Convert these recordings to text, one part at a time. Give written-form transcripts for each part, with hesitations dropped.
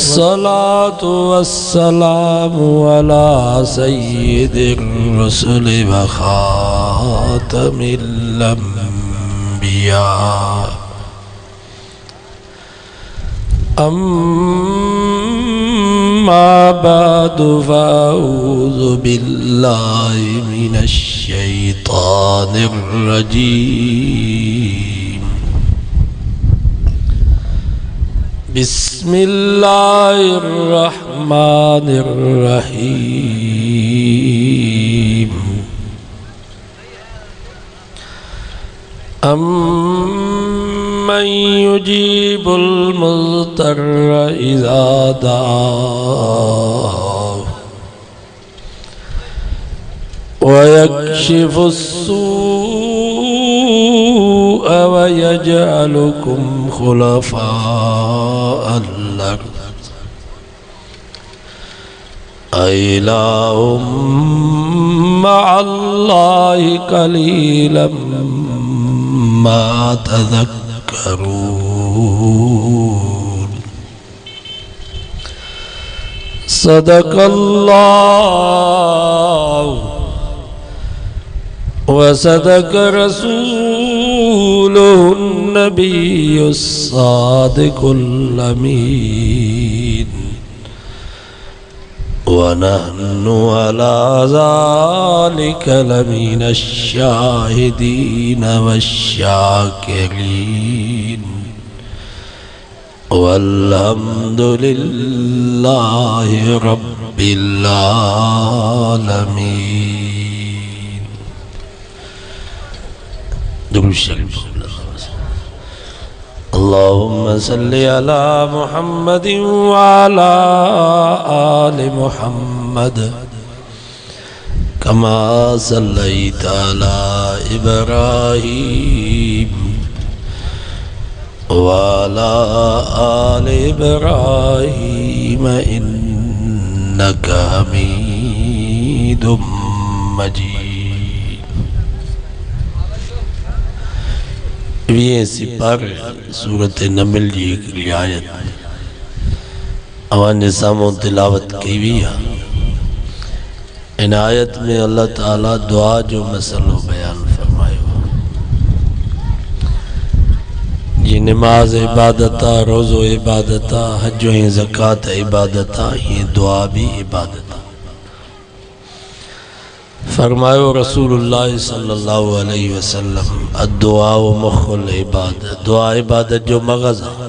वस्सलातु वस्सलामु अला सय्यिदिर रुसुलि व खातमिल अंबिया अम्मा बअदु फअऊज़ु बिल्लाहि मिनश शैतानिर रजीम। बिस्मिल्लाहिर्रहमानिर्रहीम। अम्मन युजीबुल मुज़्तर्र इज़ा दआह व यक्शिफुस सूअ व यजअलुकुम खुलफाअल अर्द अइलाहुम मअल्लाहि क़लीलन मा तज़क्करून। सदक़ल्लाहु व सदक़ रसूलुहुन नबियुस सादिकुल अमीन व नहनु अला ज़ालिका लमिनश शाहिदीन वश्शाकिरीन वल्हम्दुलिल्लाहि रब्बिल आलमीन। दुरूद शरीफ। अल्लाहुम्मा सल्लि अला मुहम्मदिन व अला आलि मुहम्मद कमा सल्लैता अला इब्राहीम व अला आलि इब्राहीम इन्नका हमीदुम मजीद। वीह सिपार सूरत नमिल जी हिकिड़ी आयत अवांजे साम्हूं तिलावत कई हुई आहे। इन आयत में अल्लाह ताला दुआ जो मसलो बयान फरमायो। जी नमाज इबादत आहे, रोज़ो इबादत आहे, हज ऐं ज़कात इबादत आहे, हीअं दुआ भी इबादत आहे। फरमायो रसूलुल्लाह सल्लल्लाहु अलैहि वसल्लम अद्दुआ मुख़ुल इबादत, दुआ इबादत जो मग़ज़ आहे।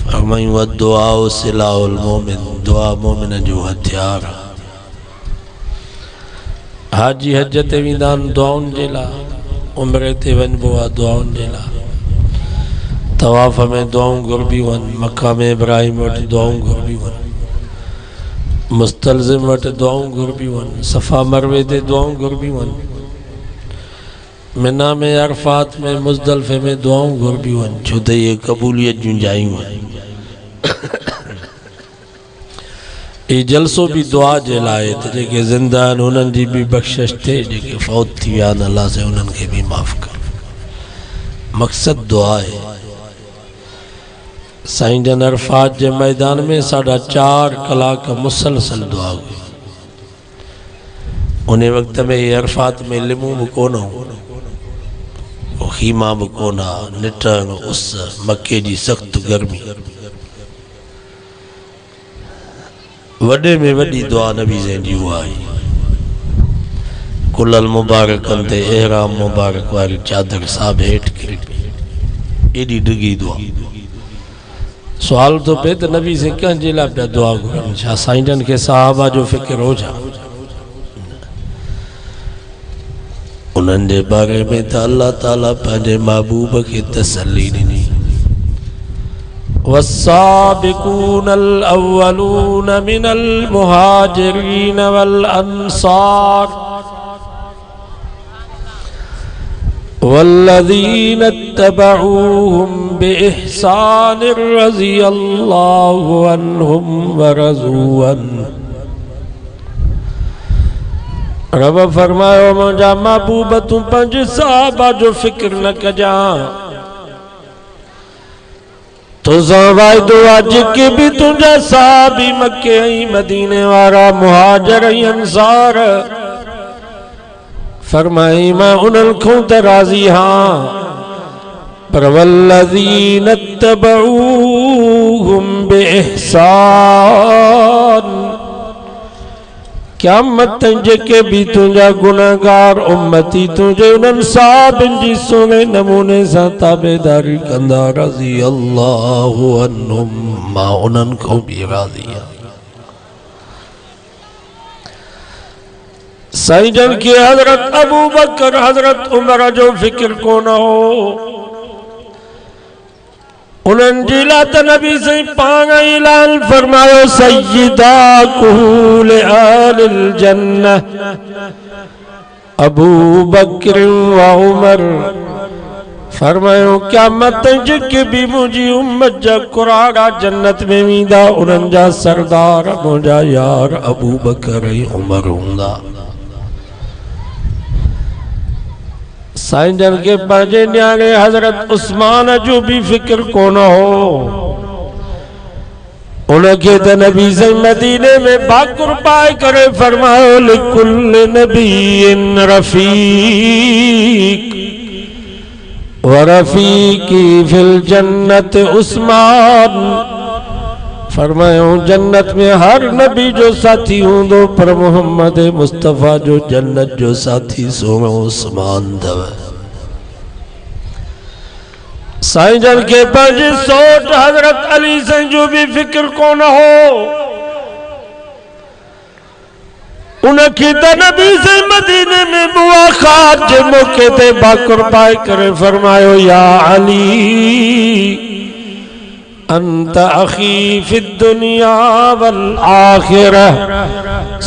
फरमायूं अद्दुआ सिलाहुल मोमिन, दुआ मोमिन जो हथियार आहे। हाजी हज ते वेंदा आहिनि दुआउनि जे लाइ, उम्रे ते वञिबो आहे दुआउनि जे लाइ, तवाफ़ में दुआऊं घुरबियूं आहिनि, मक़ाम इब्राहिम वटि दुआऊं घुरबियूं आहिनि, मुस्तलज़िम वटि दुआऊं घुरबियूं आहिनि, सफ़ा मरवे ते दुआऊं घुरबियूं आहिनि, मिना में अरफात में मुज़दलिफ़े में दुआऊं घुरबियूं आहिनि, छो त इहे क़बूलियत जूं जायूं आहिनि। ये जलसो भी दुआ जे लाइ त जेके ज़िंदा आहिनि उन्हनि जी भी बख़्शिश थिए, जेके फ़ौत थी विया आहिनि अल्लाह से उन्हनि खे भी माफ़ कर। मक़सद दुआ है। साईं जन अरफात जे मैदान में 4.5 कलाक मुसलसल दुआ हुई। उन वक्त में ये अरफात में लिमूं भी कोन हो, खीमा भी कोन, निटण उस, मक्के जी सख्त गर्मी। वडे में वडी दुआ नबी ज़ैन जी हुआ है। कुलल मुबारकन ते एहराम मुबारक वारी चादर साहब हेठ किरी एडी डिगी दुआ। सवाल तो पे तो नबी से कंहिंजे लाइ पिया दुआ घुरनि, छा साईं जन खे सहाबा जो फ़िक्र हो छा? उन्हनि जे बारे में त अल्लाह ताला पंहिंजे महबूब खे तसल्ली ॾिनी। वस्साबिकूनल अव्वलून मिनल मुहाजिरीन वल अंसार वल्लज़ीन इत्तबऊहुम बिइहसान रज़ियल्लाहु अन्हुम व रज़ू अन्हु। रब फरमायो मुंहिंजा महबूब तूं पंहिंजे सहाबा जो फ़िक्र न कजां, तो तो वायदो अज के भी तुझा साबी मक्के आई मदीने वारा मुहाजर आई अंसार फरमाई मैं उन्हनि खां त राज़ी हाँ पर वल्लज़ीन तबऊहुम बिइहसान क़यामत जेके भी तुझा गुनहगार उम्मती तुझे उन्हनि साबिन जी सोने नमूने सां ताबेदारी कंदा रज़ी अल्लाहु अन्हुम मां उन्हनि खां भी राज़ी आहियां। साईं जन के हजरत अबू बकर हजरत उमर जो फिक्र को न हो उन्हनि जी लात नबी से पाण ऐलान फरमायो सय्यदा कुल अहलिल जन्नह अबू बकर व उमर फरमायो क़यामत जेके भी मुंहिंजी उम्मत जा कुराड़ा जन्नत में वेंदा उन्हनि जा सरदार मुंहिंजा यार अबू बकर ऐं उमर हूंदा। साईं जन के पंहिंजे न्याणे हजरत उस्मान जो भी फिक्र कोन हो उनके त नबी से मदीने में भाकुर पाए करे फरमायो लिकुल नबीन रफीक व रफीकी फिल जन्नत उस्मान फरमायो जन्नत में हर नबी जो साथी होंदो पर मोहम्मद मुस्तफा जो जन्नत जो साथी सोनो उस्मान दव। साईं जन के पंहिंजे सोट हजरत अली से जो भी फिक्र कोन हो उनखे त नबी से मदीने में मुलाकात जे मौके ते भाकुर पाए करे फरमायो या अली अंत अखी फिद दुनिया वल आखिरह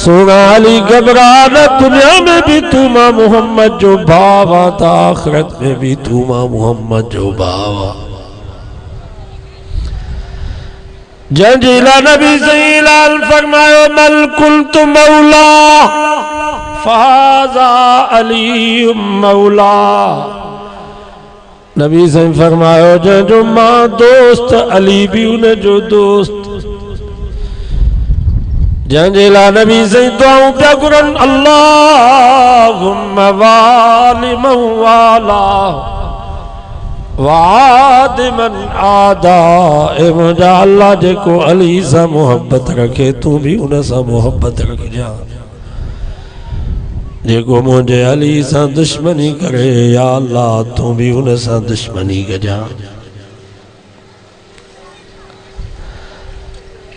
सोना अली घबरा न दुनिया में भी तू मां मोहम्मद जो भावा था आखिरत में भी तू मां मोहम्मद जो भावा। जंजीला नबी से ऐलान फरमायो मल कुंत मौला फाजा अली मौला नबी से फरमायो जो मां दोस्त अली भी उन जो दोस्त जंजीला नबी से दुआऊं पिया घुरन अल्लाहुम्मा वालिमन वाला वादिमन आदा ए मुंहिंजा अल्लाह जेको अली सां मोहब्बत रखे तू भी उन सां मोहब्बत रखजा जेको मुझे अली सां दुश्मनी करे या अल्लाह तू भी उन सां दुश्मनी कजा।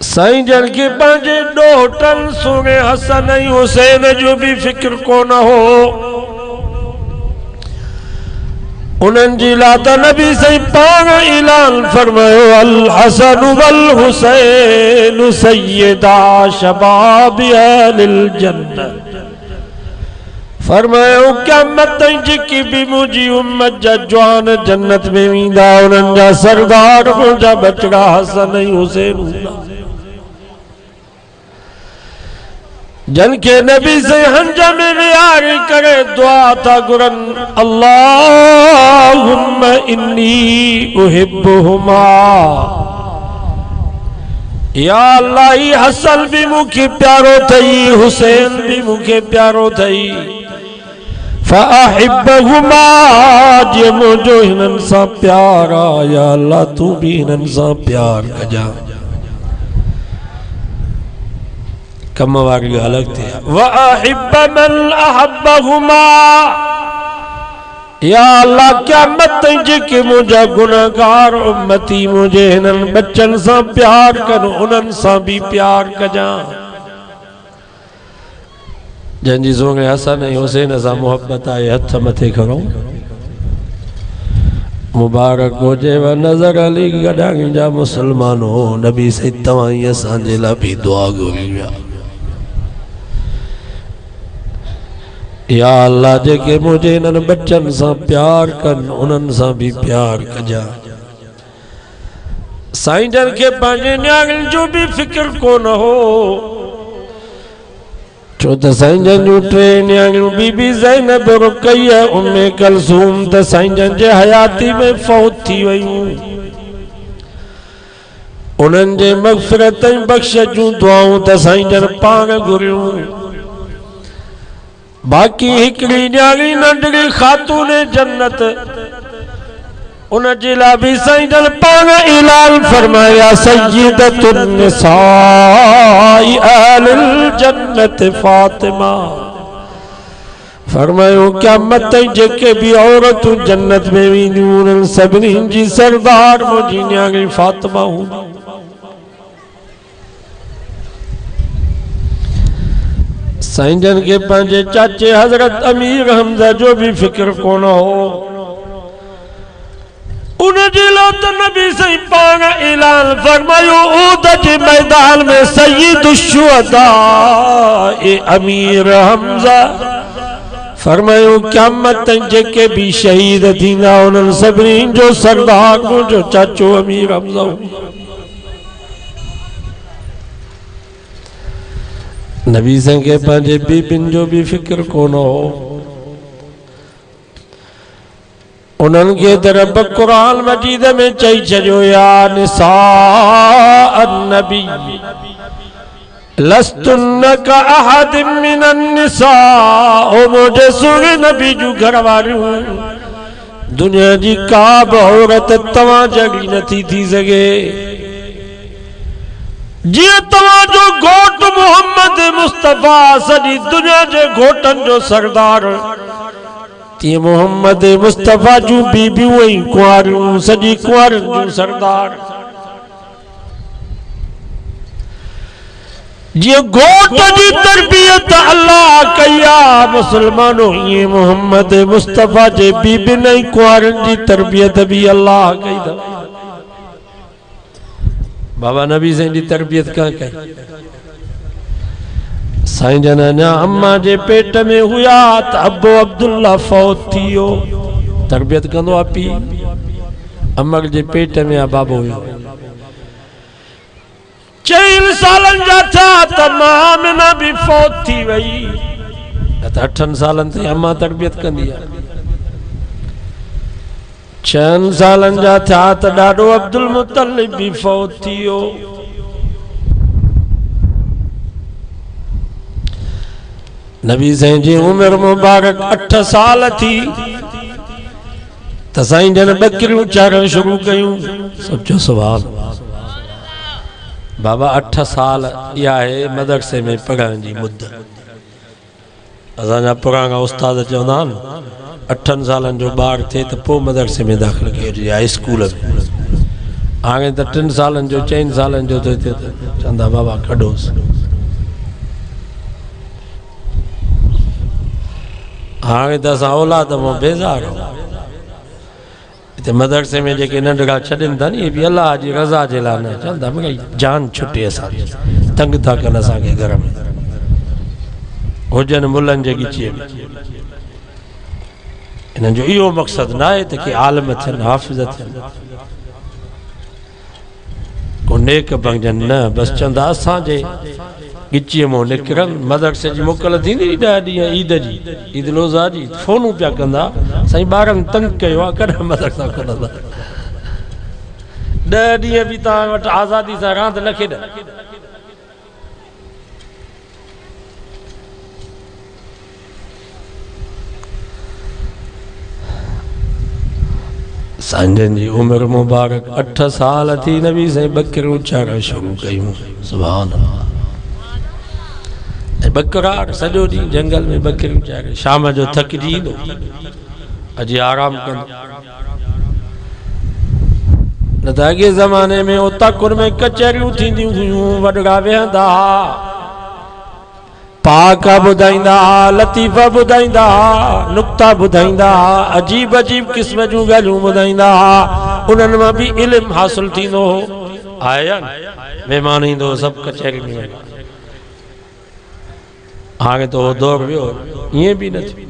साईं जन के पंहिंजे ॾोहटन सोने हसन ऐं हुसैन जो भी फिक्र कोन हो उन्हनि जी लात नबी से पाण ऐलान फरमायो अल हसन वल हुसैन सय्यदा शबाब अहलिल जन्नत फरमायो क़यामत जेकी भी मुंहिंजी उम्मत जा जवान जन्नत में वेंदा उन्हनि जा सरदार मुंहिंजा बचड़ा हसन ऐं हुसैन हूंदा। जन के नबी से हंज में विहारी करे दुआ था घुरन अल्लाहुम्मा इन्नी उहिब्बुहुमा या अल्लाह ही हसन भी मुखे प्यारो थई हुसैन भी मुखे प्यारो थई फ़अहिब्बहुमा जे मुझो हिननि सां प्यार आ या अल्लाह तू भी हिननि सां प्यार कजा। कम वारी अलग थे वअहिब्ब मन अहब्बहुमा या अल्लाह क़यामत जेके मुझा गुनहगार उम्मती मुझे हिननि बच्चन सां प्यार कन उन्हनि सां भी प्यार कजा। जंहिंजी सोने हसन ऐं हुसैन सां मोहब्बत आहे हथ मथे खणो मुबारक हुजेव नज़र अली गॾाणी जा मुसलमानो नबी से तव्हां ई असांजे लाइ बि दुआ घुरी विया या अल्लाह जेके मुझे इन्हनि बच्चन सां प्यार कन उन्हनि सां भी प्यार कजा। साईं जन के पंहिंजे न्याणियुनि जो भी फिक्र कोन हो छो त साईं जन जूं टे न्याणियूं बीबी ज़ैनब रुक़ैया उम्मे कलसूम त साईं जन जे हयाती में फौत थी वयूं उन्हनि जे मग़फ़िरत ऐं बख़्शिश जूं दुआऊं त साईं जन पाण घुरियूं। बाक़ी हिकिड़ी न्यारी नंढड़ी ख़ातून जन्नत उन जे लाइ बि साईं जन पाण ऐलान फरमाया सय्यदतुन निसाई अहलिल जन्नत फातिमा। फरमायो क़यामत ताईं जेके भी औरतूं जन्नत में वेंदियूं उन्हनि सभिनी जी सरदार मुंहिंजी न्यारी फातिमा हूंदी। साईं जन के पंहिंजे चाचे हज़रत अमीर हमज़ा जो भी फिक्र कोन हो। उन जे लाइ त नबी साईं पाण ऐलान फरमायो उहद जे मैदान में सय्यदुश्शुहदा ए अमीर हमज़ा। फरमायो क़यामत ताईं जेके भी शहीद थींदा उन्हनि सभिनी जो सरदार मुंहिंजो चाचो अमीर हमज़ा हूंदो। नबी साईं खे पंहिंजे बीबियुनि जो भी फिक्र कोन हो। उन्हनि खे त रब क़ुरान मजीद में चई छॾियो या निसा अन्नबी लस्तुन्न का अहद मिनन निसा। ओ मुझे सुने नबी जूं घर वारियूं दुनिया जी का बि औरत तव्हां जहिड़ी नथी थी सघे। जीअं तव्हांजो घोट मोहम्मद मुस्तफ़ा सॼी दुनिया जे घोटनि जो सरदार तीअं मोहम्मद मुस्तफ़ा जूं बीबियूं ऐं कुंवारियूं सॼी कुंवारियुनि जूं सरदार। जीअं घोट जी तरबियत अल्लाह कई आहे मुसलमानो ईअं मोहम्मद मुस्तफ़ा जे बीबियुनि ऐं कुंवारियुनि जी तरबियत भी अल्लाह कई अथव। बाबा नबी साईं जी तरबियत कहाँ कई? साईं जन अञा अम्मा जे पेट में हुया त अबो अब्दुल्ला फौत थी वियो। तरबियत कंदो आहे पीउ। अमर जे पेट में आहे बाबो हुयो। 4 सालनि जा थिया त मां आमिना बि फौत थी वई। त 8 सालनि ताईं अम्मा तरबियत कंदी आहे। 6 सालनि जा थिया त ॾाॾो अब्दुल मुतलिब भी फौत थी वियो। नबी साईं जी उम्र मुबारक 8 साल थी त साईं जन बकरियूं चारण शुरू कयूं। सोचो सुभान बाबा 8 साल इहा आहे मदरसे में पढ़ण जी मुद्दत। असांजा पुराणा उस्ताद चवंदा आहिनि 8 सालनि जो ॿार थिए त पोइ मदरसे में दाख़िल कयो या स्कूल में। हाणे त 3 सालनि जो 4 सालनि जो थो थिए त चवंदा बाबा कढोसि। हाणे त असां औलाद मां बेज़ार आहियूं। हिते मदरसे में जेके नंढड़ा छॾनि था नी इहे बि अलाह जी रज़ा जे लाइ न चवंदा भई जान छुटे असांजी तंग था कनि असांखे घर में हुजनि मुलनि जे ॻिचीअ में। हिननि जो इहो मक़सदु न आहे त के आलिम थियनि हाफ़िज़ थियनि को नेक बणजनि न। बसि चवंदा असांजे ॻिचीअ मां निकिरनि। मदरसे जी मोकल थींदी 10 ॾींहं ईद जी ईद लोज़ा जी फ़ोनूं पिया कंदा साईं ॿारनि तंग कयो आहे कॾहिं मदरसा खोलंदा। 10 ॾींहं बि तव्हां वटि आज़ादी सां रांदि न खेॾनि। साईं जी उम्र मुबारक 8 साल थी नबी साईं बकरियूं चारण शुरू कयूं। सुभान अल्लाह। बकरार सॼो ॾींहुं जंगल में बकरियूं चारे शाम जो थकिजी ईंदो अॼु आराम कंदो। न त अॻे ज़माने में उताकुर में कचहरियूं थींदियूं हुयूं। वॾड़ा वेहंदा पाका ॿुधाईंदा लतीफ़ा ॿुधाईंदा नुक्ता ॿुधाईंदा अजीब अजीब क़िस्म जूं ॻाल्हियूं ॿुधाईंदा। उन्हनि मां बि इल्मु हासिल थींदो हो। आया महिमान ईंदो सभु कचहरी में। हाणे तो दौर वियो ईअं बि न थी।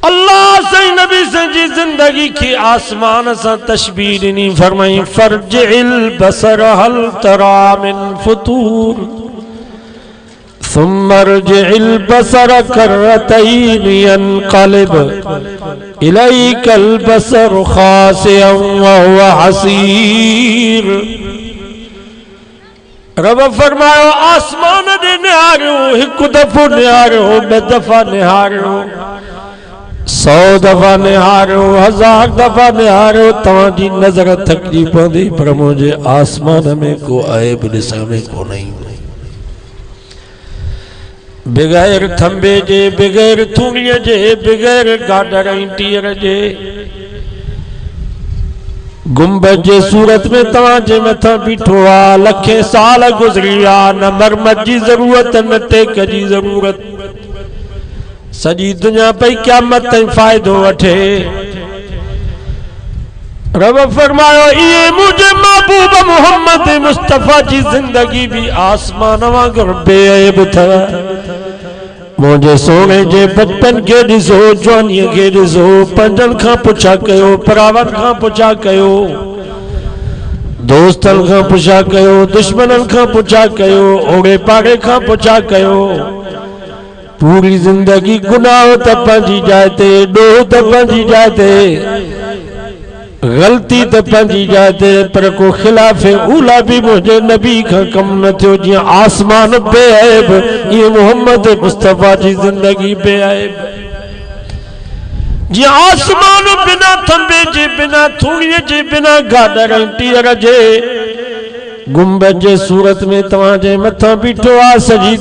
अल्लाह साईं नबी साईं जी ज़िंदगी की आसमान सां तशबीह ॾिनी। फरमाई फरजिल बसर हल तरा मिन फुतूर सुम्मा अर्जिइल बसर कर्रतैन यनक़लिब इलैकल बसरु ख़ासिअन व हुवा हसीर। रब फरमायो आसमान ने निहारियो, एक दफ़ो निहारियो, बे दफ़ा निहारियो, 100 दफ़ा निहारियो, 1000 दफ़ा निहारियो, तव्हांजी नज़र थकिजी पवंदी, पर मुंहिंजे आसमान में को ऐब ॾिसण में को नहीं। बग़ैर थंबे जे, बग़ैर थूणीअ जे, बग़ैर गाडर ऐं टीयर जे, गुंबद जे सूरत में तव्हांजे मथां बीठो आ। लखे साल गुज़री विया, न मरमत जी ज़रूरत, न टेक जी ज़रूरत। सॼी दुनिया पई क़यामत ताईं फ़ाइदो वठे। रब फरमायो इहे मुंहिंजे महबूब मोहम्मद मुस्तफ़ा जी ज़िंदगी भी आसमान वांगुरु बेअब अथव। मुझे सोने जे बचपन के ॾिसो, जवानीअ खे ॾिसो, पंजनि खां पुछा कयो, परावनि खां पुछा कयो, दोस्तनि खां पुछा कयो, दुश्मननि खां पुछा कयो, ओड़े पाड़े खां पुछा कयो। पूरी जिंदगी गुनाह त पंहिंजी जाइ ते, ॾोह त पंहिंजी जाइ ते, गलती त पंहिंजी जाइ ते, पर को खिलाफ़े उला भी मुझे नबी का कम न थियो। जियां आसमान बेअब, ये मोहम्मद मुस्तफ़ा जी जिंदगी बेअब। जियां आसमान बिना थंबे जे, बिना थूणीअ जे, बिना गाडर ऐं टीयर जे, गुंबद जे सूरत में तव्हांजे मथां बीठो आ। सॼी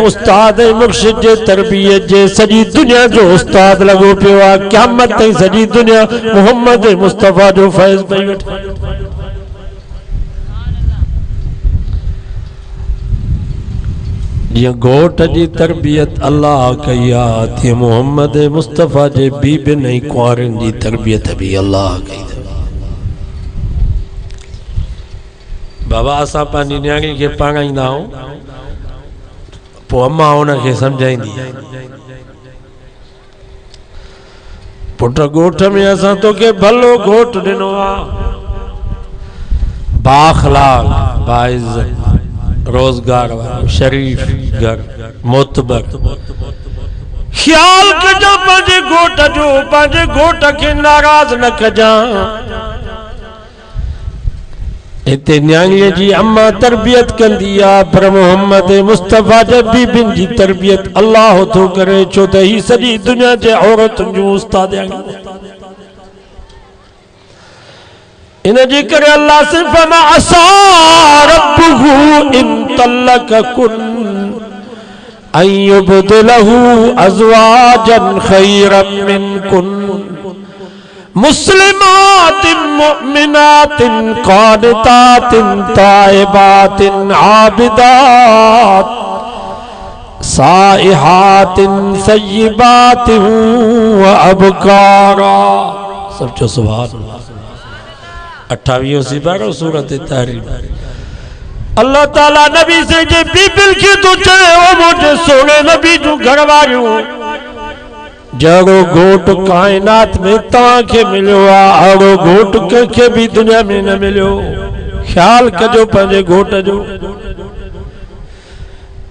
उस्ताद ऐं मुर्शिद जे तरबियत जे सॼी दुनिया जो उस्ताद लॻो पियो आहे। क़यामत ताईं सॼी दुनिया मोहम्मद मुस्तफ़ा जो फैज़ पई वठे। जीअं घोट जी तरबियत अल्लाह कई आहे, तीअं मोहम्मद मुस्तफ़ा जे बीबियुनि ऐं कुंवारियुनि जी तरबियत भी अल्लाह कई। बाबा असां पंहिंजी न्याणी खे पढ़ाईंदा आहियूं, पोइ अम्मा हुनखे सम्झाईंदी, पुट ॻोठ में असां तोखे भलो घोट ॾिनो आहे, बाअख़लाक़, बाइज़्ज़त, रोज़गार वारो, शरीफ़ घर, मोतबर। ख़्याल कजो पंहिंजे घोट जो, पंहिंजे घोट खे नाराज़ न कजां। इते न्याणीअ जी अम्मा तरबियत कंदी आहे, पर मोहम्मद मुस्तफ़ा जे बीबियुनि जी तरबियत अल्लाह थो करे, छो त ही सॼी दुनिया जे औरतुनि जूं उस्ताद आहिनि। इन जे करे अल्लाह से फरमा असा रब्बुहु इन तल्लक़कुन अन युबदिलहु अज़वाजन खैरन मिनकुन मुस्लिमातिन मुमिनातिन क़ानितातिन ताइबातिन आबिदात साइहातिन सय्यिबातिन व अबकारा। सब चो सुभान अल्लाह। 28 सिपारो सूरत तहरीम। अल्लाह ताला नबी से जे बीबिल के तो चए ओ मुझे सोने नबी जो घर वारियो जड़ो घोट कायनात में तव्हां के मिलियो आ, अड़ो घोट कंहिंखे भी दुनिया में न मिलियो। ख्याल कजो पंहिंजे घोट जो।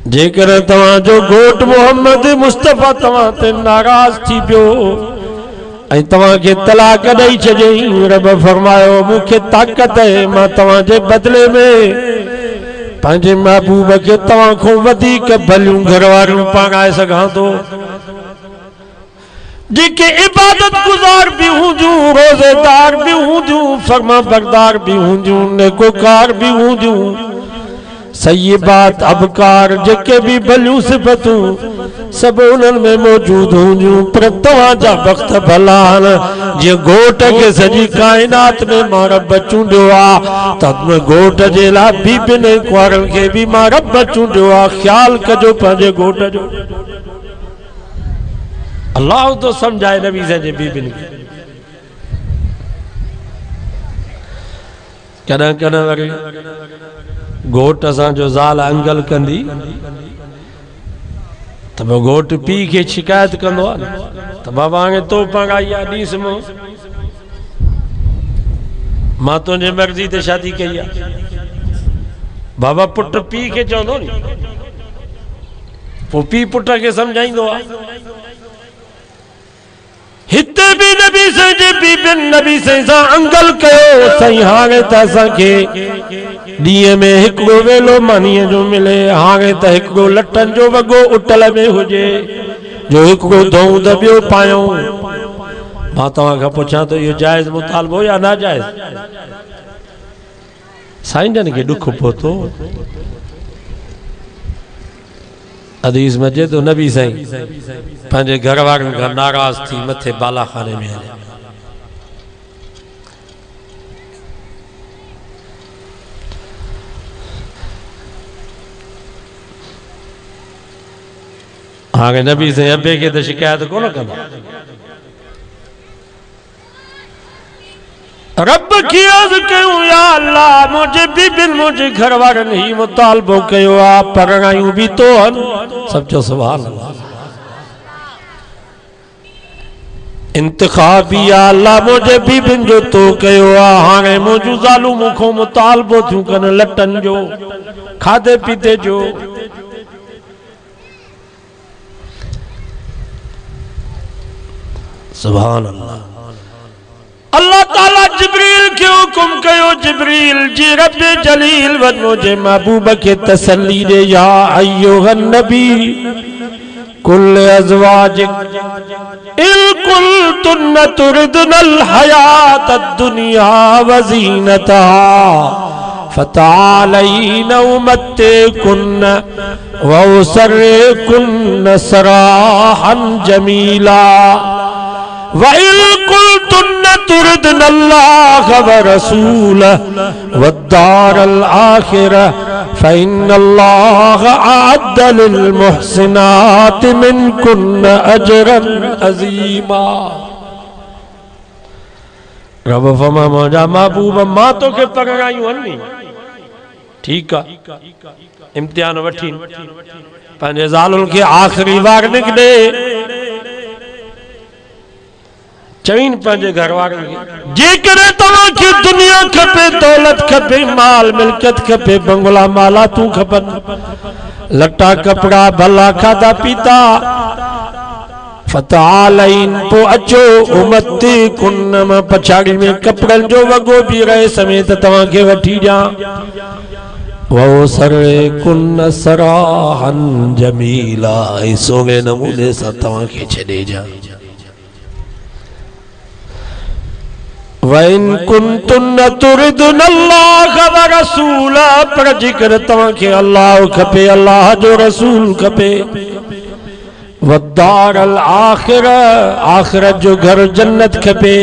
जेकर तव्हां जो घोट मोहम्मद मुस्तफ़ा तव्हां ते नाराज थी पियो ऐं तव्हां खे तलाक ॾेई छॾियईं, रब फरमायो मूंखे ताक़त है, मां तव्हां जे बदले में पंहिंजे महबूब खे तव्हां खां वधीक भलियूं घर वारियूं पाराए सघां थो। जेके इबादत गुज़ार भी हूंदियूं, रोज़ेदार भी हूंदियूं, फर्मा बरदार भी हूंदियूं, नेकोकार भी हूंदियूं, सय्यिबात अबकार जेके भी भलियूं सिफ़तूं सब उन्हनि में मौजूद हूंदियूं, पर तव्हां जा वक़्त भला आहिनि। जीअं घोट खे सॼी काइनात में मां रब चूंडियो आहे, त घोट जे लाइ बीबियुनि ऐं कुंवारनि खे भी मां रब चूंडियो आहे। ख़्याल कजो पंहिंजे घोट जो। अल्लाह तो समझाए नबी से जे बीबियुनि खे। कॾहिं कॾहिं वरी घोट असांजो ज़ाल अंगल कंदी त घोट पीउ खे शिकायत कंदो आहे त बाबा हाणे तो पढ़ाई आहे, ॾींस मां तुंहिंजे मर्ज़ी ते शादी कई आहे। बाबा पुट पीउ खे चवंदो नी पोइ पीउ पुट खे सम्झाईंदो आहे। हिते बि नबी साईं जे पीउ नबी साईं सां अंगल कयो साईं हाणे त असांखे ॾींहं में हिकिड़ो वेलो मानीअ जो मिले, हाणे त हिकिड़ो लटनि जो वॻो उटल में हुजे जो हिकिड़ो धोऊं त ॿियो पायूं। मां तव्हां खां पुछां थो इहो जाइज़ मुतालबो या नाजाइज़? साईं जन खे ॾुख पहुतो। हदीस में अचे तो नबी साईं पंहिंजे घर वारनि खां नाराज़ थी मथे बालाखाने में हलिया। हाणे नबी साईं अबे खे त शिकायत कोन कंदा, रब की अर्ज़ कयूं या अल्लाह मुझे बीबिन मुझे घर वारनि ही मुतालबो कयो आ परणायूं भी तो हन। सब चो सुभान अल्लाह। इंतखाबी या अल्लाह मुझे बीबिन जो तो कयो आ, हाणे मुझू ज़ालू मुखो मुतालबो थियूं कन लटन जो खाधे पीते जो। सुभान अल्लाह। अल्लाह ताला जिब्रील के हुक्म कयो जिब्रील जी रब जलील वन मुझे महबूब के तसल्ली दे या अय्युहन नबी कुल अज़वाजिक इल कुंतुन तुरिदुनल हयातद दुनिया व ज़ीनतहा फतालैन उमत्तिकुन व उसर्रिकुन सराहन जमीला वइल कुंतुन तुरिदुनल्लाह व रसूलह वद्दारल आखिरह फ़इन्नल्लाह अअद्द लिल मुहसिनात मिनकुन अजरन अज़ीमा। रब फरमा मुंहिंजा महबूब मां तोखे परणायूं हनी, ठीक आहे, इम्तिहान वठी पंहिंजे ज़ालुनि खे आख़िरी वार्निंग ॾे। चवीन पंहिंजे घर वारनि खे जेकॾहिं तव्हांखे दुनिया खपे, दौलत खपे, माल मिल्कियत खपे, बंगला माला तूं खपनि, लटा कपड़ा भला खाधा पीता, फतालैन पो अचो उमती कुन मां पछाड़ी में कपड़न जो वॻो बि रहे समेत तव्हांखे वठी ॾियां। वो सरे कुन सराहन जमीला, ऐं सोने नमूने सां तव्हांखे छॾे ॾियां। वइन कुंतुन तुरिदुनल्लाह व रसूलह, पर जेकर तव्हांखे अल्लाह खपे, अल्लाह जो रसूल खपे, वद्दारल आखिरह, आखिरत जो घर जन्नत खपे,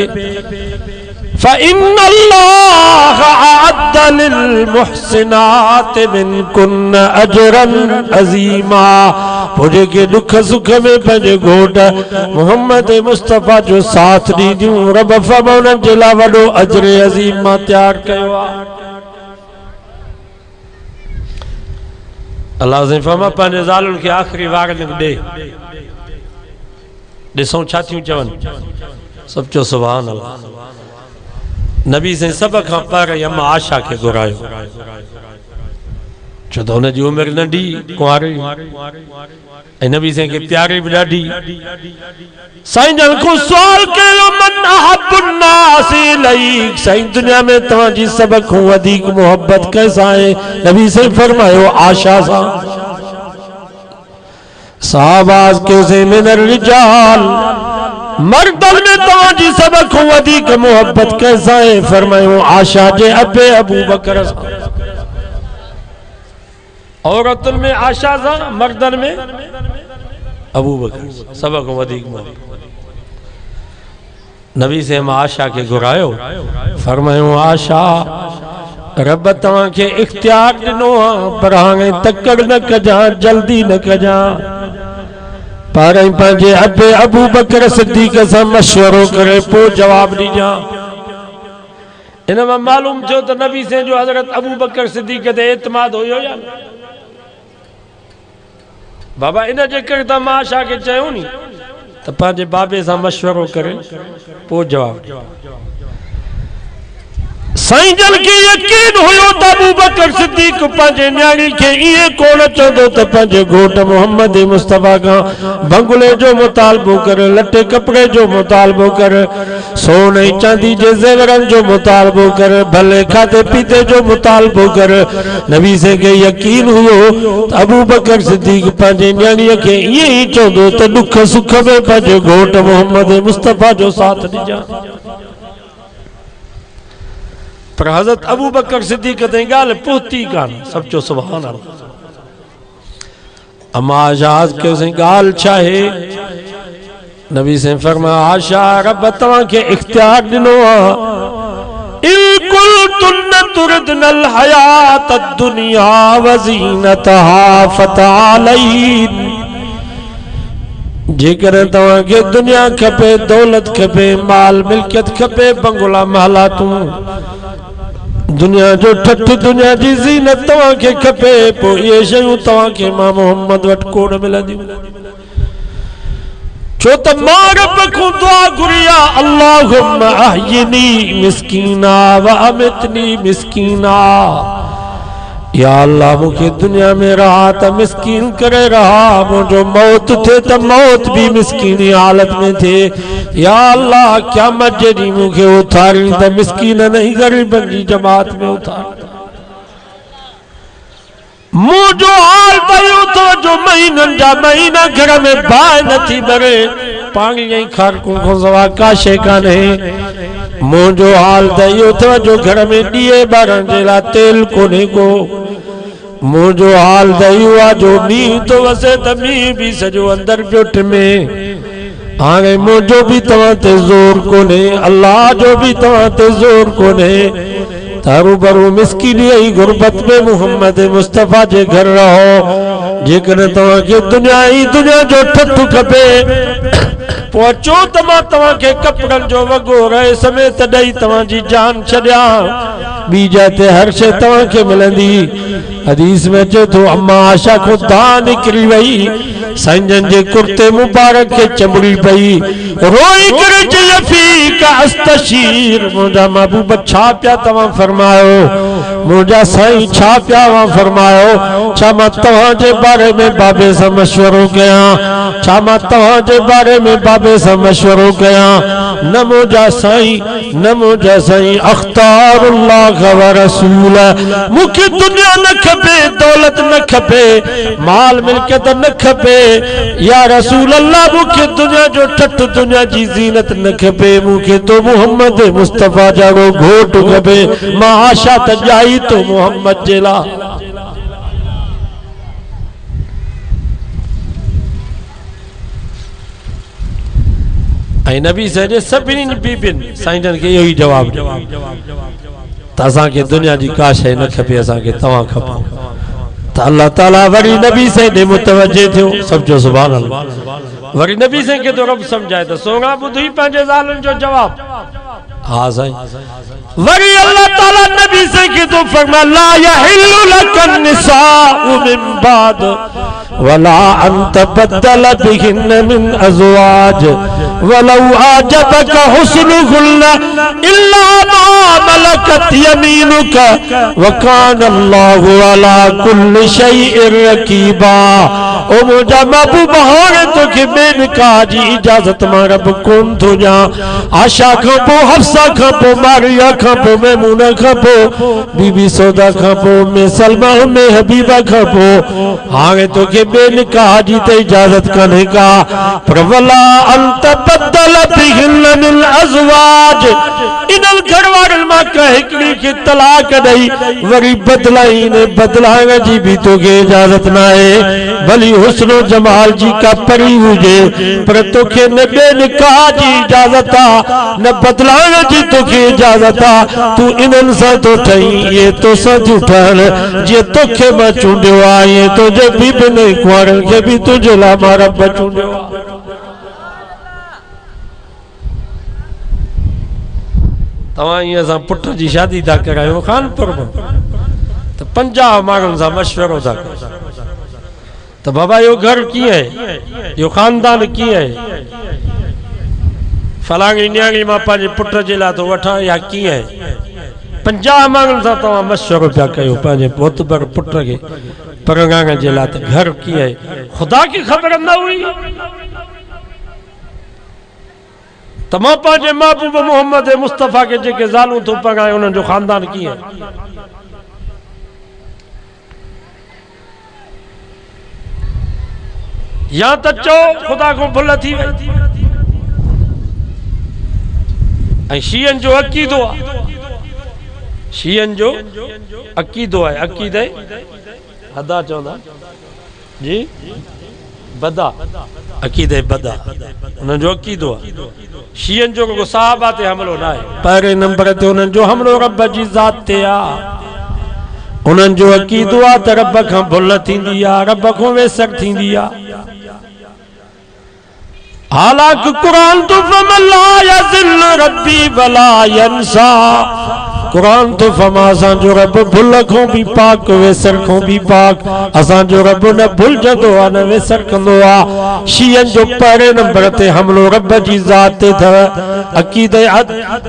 फ़इन्नल्लाह अअद्द लिल मुहसिनात मिनकुन अजरन अज़ीमा। पोइ जेके दुख सुख में पंहिंजे घोट मोहम्मद मुस्तफ़ा जो साथ ॾींदियूं, रब फरमा उन्हनि जे लाइ वॾो अजर अज़ीम मां तयारु कयो आहे। अल्लाह साईं फरमा पंहिंजे ज़ालुनि खे आख़िरी वार्निंग ॾे। ॾिसूं छा थियूं चवनि, सभु चओ सुभान अल्लाह। नबी साईं सभ खां पहिरियों अम्मा आशा खे घुरायो, छो त हुनजी उमिरि नंढी कुंवारी, ऐं नबी साईं खे प्यारी बि ॾाढी। साईं जन को सुवाल कयो मन अहब्बुन नास इलैक, साईं दुनिया में तव्हांजी सभ खां वधीक मोहब्बत कंहिंसां आहे? नबी साईं फरमायो आशा सां। साहबाज़ के मिनर रिजाल, मर्दन में तव्हांजी सभ खां वधीक मोहब्बत कंहिंसां आहे? फरमायो आशा जे अबे अबू बकर सां। औरतुनि में आशा सां, मर्दन में अबू बकर, सभ खां वधीक मोहब्बत। नबी से मां आशा के घुरायो, फरमायो आशा रब तव्हांखे इख्तियार ॾिनो आहे, पर हाणे तकड़ न कजां, जल्दी न कजां, पर पंहिंजे अबे अबू बकर सिद्दीक़ सां मशवरो करे पोइ जवाब ॾिजां। इन मां मालूम थियो त नबी से जो हज़रत अबू बकर सिद्दीक़ ते एतमाद हुयो या न? बाबा इन जे करे त मां आशा खे चयो नी त पंहिंजे बाबे सां मशवरो करे पोइ जवाब। साईं जन के यकीन हुयो त अबू बकर सिद्दीक पंहिंजे न्याणी खे ईअं कोन चवंदो त पंहिंजे घोट मोहम्मद मुस्तफ़ा खां बंगले जो मुतालबो कर, लटे कपड़े जो मुतालबो कर, सोने चांदी जे ज़ेवरनि जो मुतालबो कर, भले खाधे पीते जो मुतालबो कर। नबी से के यकीन हुयो त अबू बकर सिद्दीक पंहिंजे न्याणीअ खे ईअं ई चवंदो त दुख सुख में पंहिंजे घोट मोहम्मद मुस्तफ़ा जो साथ ॾिजां। पर हज़रत अबू बकर सिद्दीक ते गाल पहुती कान, सब चो सुभान अल्लाह। अमा आजाद के से गाल चाहे नबी से फरमाया आशा रब तवा के इख्तियार दिनो इल्कुल तुन तुरदनल हयात दुनिया वज़ीनतहा फतालैन। जेकर तवा के दुनिया खपे, दौलत खपे, माल मिल्कियत खपे, बंगला महला तू दुनिया जो ठठ, दुनिया जी ज़ीनत तवा के खपे, पो ये शयूं तवा के मां मोहम्मद वट कोन मिलंदियूं। छो त मां रब को दुआ घुरिया अल्लाहुम्मा अहयिनी मिस्कीना व अमितनी मिस्कीना। या अल्लाह मुझे दुनिया में रहा त मिस्कीन करे रहा, मुझो मौत थे त मौत भी मिस्कीनी हालत में थे। या अल्लाह क़यामत जे ॾींहुं मुझे उथारी त मिस्कीन नहीं गरीबन जी जमात में उथारी। मुझो हाल भयो तो जो महीनन जा महीना घर में बाहि नथी भरे, पानी ऐं खारकूं खां सवा का शइ कान्हे। मुझो हाल त इहो थियो जो घर में ॾीए ॿारण जे लाइ तेल कोन्हे को। मुझो हाल त इहो आहे जो मींहुं थो वसे त मींहुं बि सॼो अंदर पियो टिमे। हाणे मुझो भी तव्हां ते ज़ोर कोन्हे, अल्लाह जो भी तव्हां ते ज़ोर कोन्हे। तारू बरू मिस्कीनी ऐं गुरबत में मोहम्मद मुस्तफ़ा जे घर रहो। जेकर तव्हां खे दुनिया ई दुनिया जो ठठ खपे, पहुचो त मां तव्हां खे कपड़न जो वॻो रहे समेत ॾेई तव्हां जी जान छॾियां। ॿी जाते हर शइ तव्हां खे मिलंदी। हदीस में अचे थो अम्मा आशा को दां निकिरी वई, साईं जन जे कुर्ते मुबारक खे चंबड़ी पई, रोई करे चई फीक अस्तशीर। मुंहिंजा महबूब छा पिया तव्हां फरमायो, मुंहिंजा साईं छा पिया फरमायो। छा मां तव्हां जे बारे में बाबे सां मशवरो कयां, छा मां तव्हां जे बारे में बाबे सां मशवरो कयां। न मुंहिंजा साईं, न मुंहिंजा साईं अख्तारुल्लाह व रसूल। मूंखे दुनिया न खपे, दौलत न खपे, माल मिल्कियत न खपे। या रसूल अल्लाह मूंखे दुनिया जो ठठ, दुनिया जी ज़ीनत न खपे। मूंखे तो मोहम्मद मुस्तफ़ा जाड़ो घोट खपे। मां आशा त जाई तो मोहम्मद जे लाइ। ऐं नबी सॼे सभिनी बीबियुनि साईं जन खे इहो ई जवाब त असांखे दुनिया जी का शइ न खपे, असांखे तव्हां खपो। त अल्लाह ताला वरी नबी साईं ॾे मुतवजे थियो। सब जो सुभान अल्लाह। वरी नबी साईं खे तो रब समझाए त सोना ॿुधी पंहिंजे ज़ालुनि जो जवाब। हाँ साईं। वरी अल्लाह ताला नबी साईं खे तो फरमा ला यहिल्लु लकन निसाउ मिन बाद वला अन तबद्दल बिहिन्न मिन अज़वाज वलौ आजबक हुस्नुहुन्ना इल्ला मा मलकत यमीनुका व कान अल्लाहु अला कुल्लि शैइन रकीबा। ओ मुंहिंजा महबूब हाणे तोखे बेनिकाह जी इजाज़त मां रब कोन थो ॾियां। आशा खां पोइ हफ्सा खां पोइ मारिया खां पोइ मैमूना खां पोइ बीबी सौदा खां पोइ में सलमा में हबीबा खां पोइ हाणे तोखे बेनिकाह जी त इजाज़त कान्हे का। पर वला अंत बदल बिहिन्न मिन अज़वाज। इन्हनि घर वारनि मां कंहिं हिकिड़ी खे तलाक ॾेई वरी बदलाई ने बदलाइण जी बि तोखे इजाज़त न आहे। भली हुस्न जमाल जी का परी हुजे पर तोखे न बेनिकाह जी इजाज़त आहे, न बदलाइण जी तोखे इजाज़त आहे। तूं इन्हनि सां थो ठही, इहे तोसां थियूं ठहनि। जीअं तोखे मां चूंडियो आहे, इएं तुंहिंजे बीबियुनि कुंवारनि खे बि तुंहिंजे लाइ मां रब चूंडियो आहे। तव्हां ईअं असां पुट जी शादी था करायूं खानपुर में त 50 माण्हुनि सां मशवरो था कयो त बाबा यो घर कीअं आहे, यो खानदान कीअं आहे, फलाणी न्याणी मां पंहिंजे पुट जे लाइ थो वठां या कीअं आहे। 50 माण्हुनि सां तव्हां मशवरो पिया कयो पंहिंजे पुट खे परॻाइण जे लाइ, त घर कीअं आहे? ख़ुदा खे ख़बर न हुई त मां पंहिंजे महबूब मोहम्मद मुस्तफ़ा खे जेके ज़ालूं थो परॻाए उन्हनि जो ख़ानदान कीअं आहे? या त चओ ख़ुदा खां भुल थी वई। ऐं शीयनि जो अक़ीदो आहे, शीयनि जो अक़ीदो आहे, अक़ीदे हदा चवंदा जी, बदा, अक़ीदे बदा, उन्हनि जो अक़ीदो आहे। शीयनि जो को सहाबा ते हमलो न आहे, पहिरें नंबर ते उन्हनि जो हमलो रब जी ज़ात ते आहे। उन्हनि जो अक़ीदो आहे त रब खां भुल थींदी आहे, रब खां वेसर थींदी आहे। हालांकि कुरान तो फमला यज़िल रब्बी वला यंसा, कुरान तो फमा असांजो रब भुल खां भी पाक, वेसर खां भी पाक। असांजो रब न भुलजंदो आहे न वेसर कंदो आहे। शीयनि जो पहिरें नंबर ते हमलो रब जी ज़ात ते अथव। अक़ीदे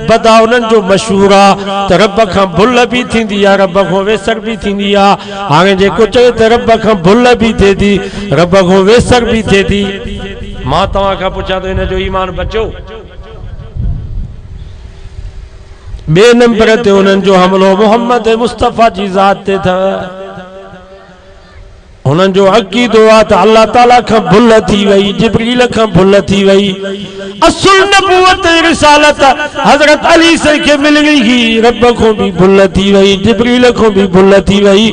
बदा उन्हनि जो मशहूर आहे त रब खां भुल भी थींदी आहे, रब खां वेसर भी थींदी आहे। हाणे जेको चए त रब खां भुल भी थिए थी, रब खां वेसर भी थिए थी, मां तव्हां खां पुछां थो हिन जो ईमान बचो? बे नंबर ते उन्हनि जो हमलो मोहम्मद मुस्तफ़ा जी ज़ात ते अथव। उन्हनि जो अक़ीदो आहे त अल्लाह ताला खां भुल थी वई, जिब्रील खां भुल थी वई। असुल नबूवत रिसालत हज़रत अली से खे मिल गई, रब खां भी भुल थी वई, जिब्रील खां भी भुल थी वई।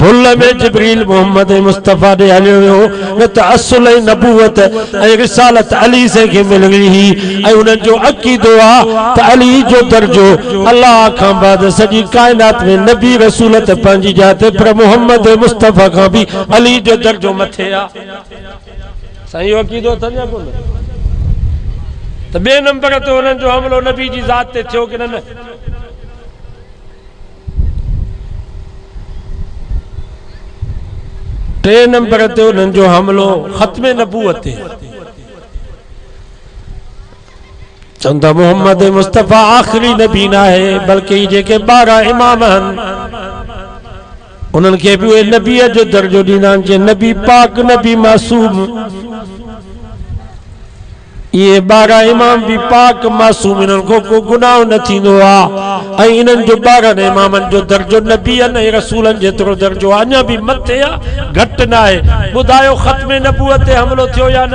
भुल में जिब्रील मोहम्मद मुस्तफ़ा ॾे हलियो वियो, न त असुल नबूवत ऐं रिसालत अली से खे मिल गई। ऐं उन्हनि जो अक़ीदो आहे त अली जो दर्जो अल्लाह खां बाद सॼी काइनात में नबी रसूल त पंहिंजी जाइ ते, पर मोहम्मद मुस्तफ़ा खां भी अली जो दर्जो मथे आहे। साईं इहो अक़ीदो अथनि या कोन? त बे नंबर ते उन्हनि जो हमलो नबी जी ज़ात ते थियो कि न? टे नंबर ते उन्हनि जो हमलो ख़त्मे नबूवत ते। चवंदा मोहम्मद मुस्तफ़ा आख़िरी नबी न आहे, बल्कि जेके 12 इमाम आहिनि उन्हनि खे बि उहे नबीअ जो दर्जो ॾींदा आहिनि, जे नबी पाक, नबी मासूम। ये 12 इमाम भी पाक मासूम, इन्हनि को को गुनाह न थींदो आहे। ऐं इन्हनि जो 12 इमामनि जो दर्जो नबीअनि ऐं रसूलनि जेतिरो दर्जो अञा भी मथे आहे, घटि न आहे। ॿुधायो ख़त्मे नबूवत ते हमलो थियो या न?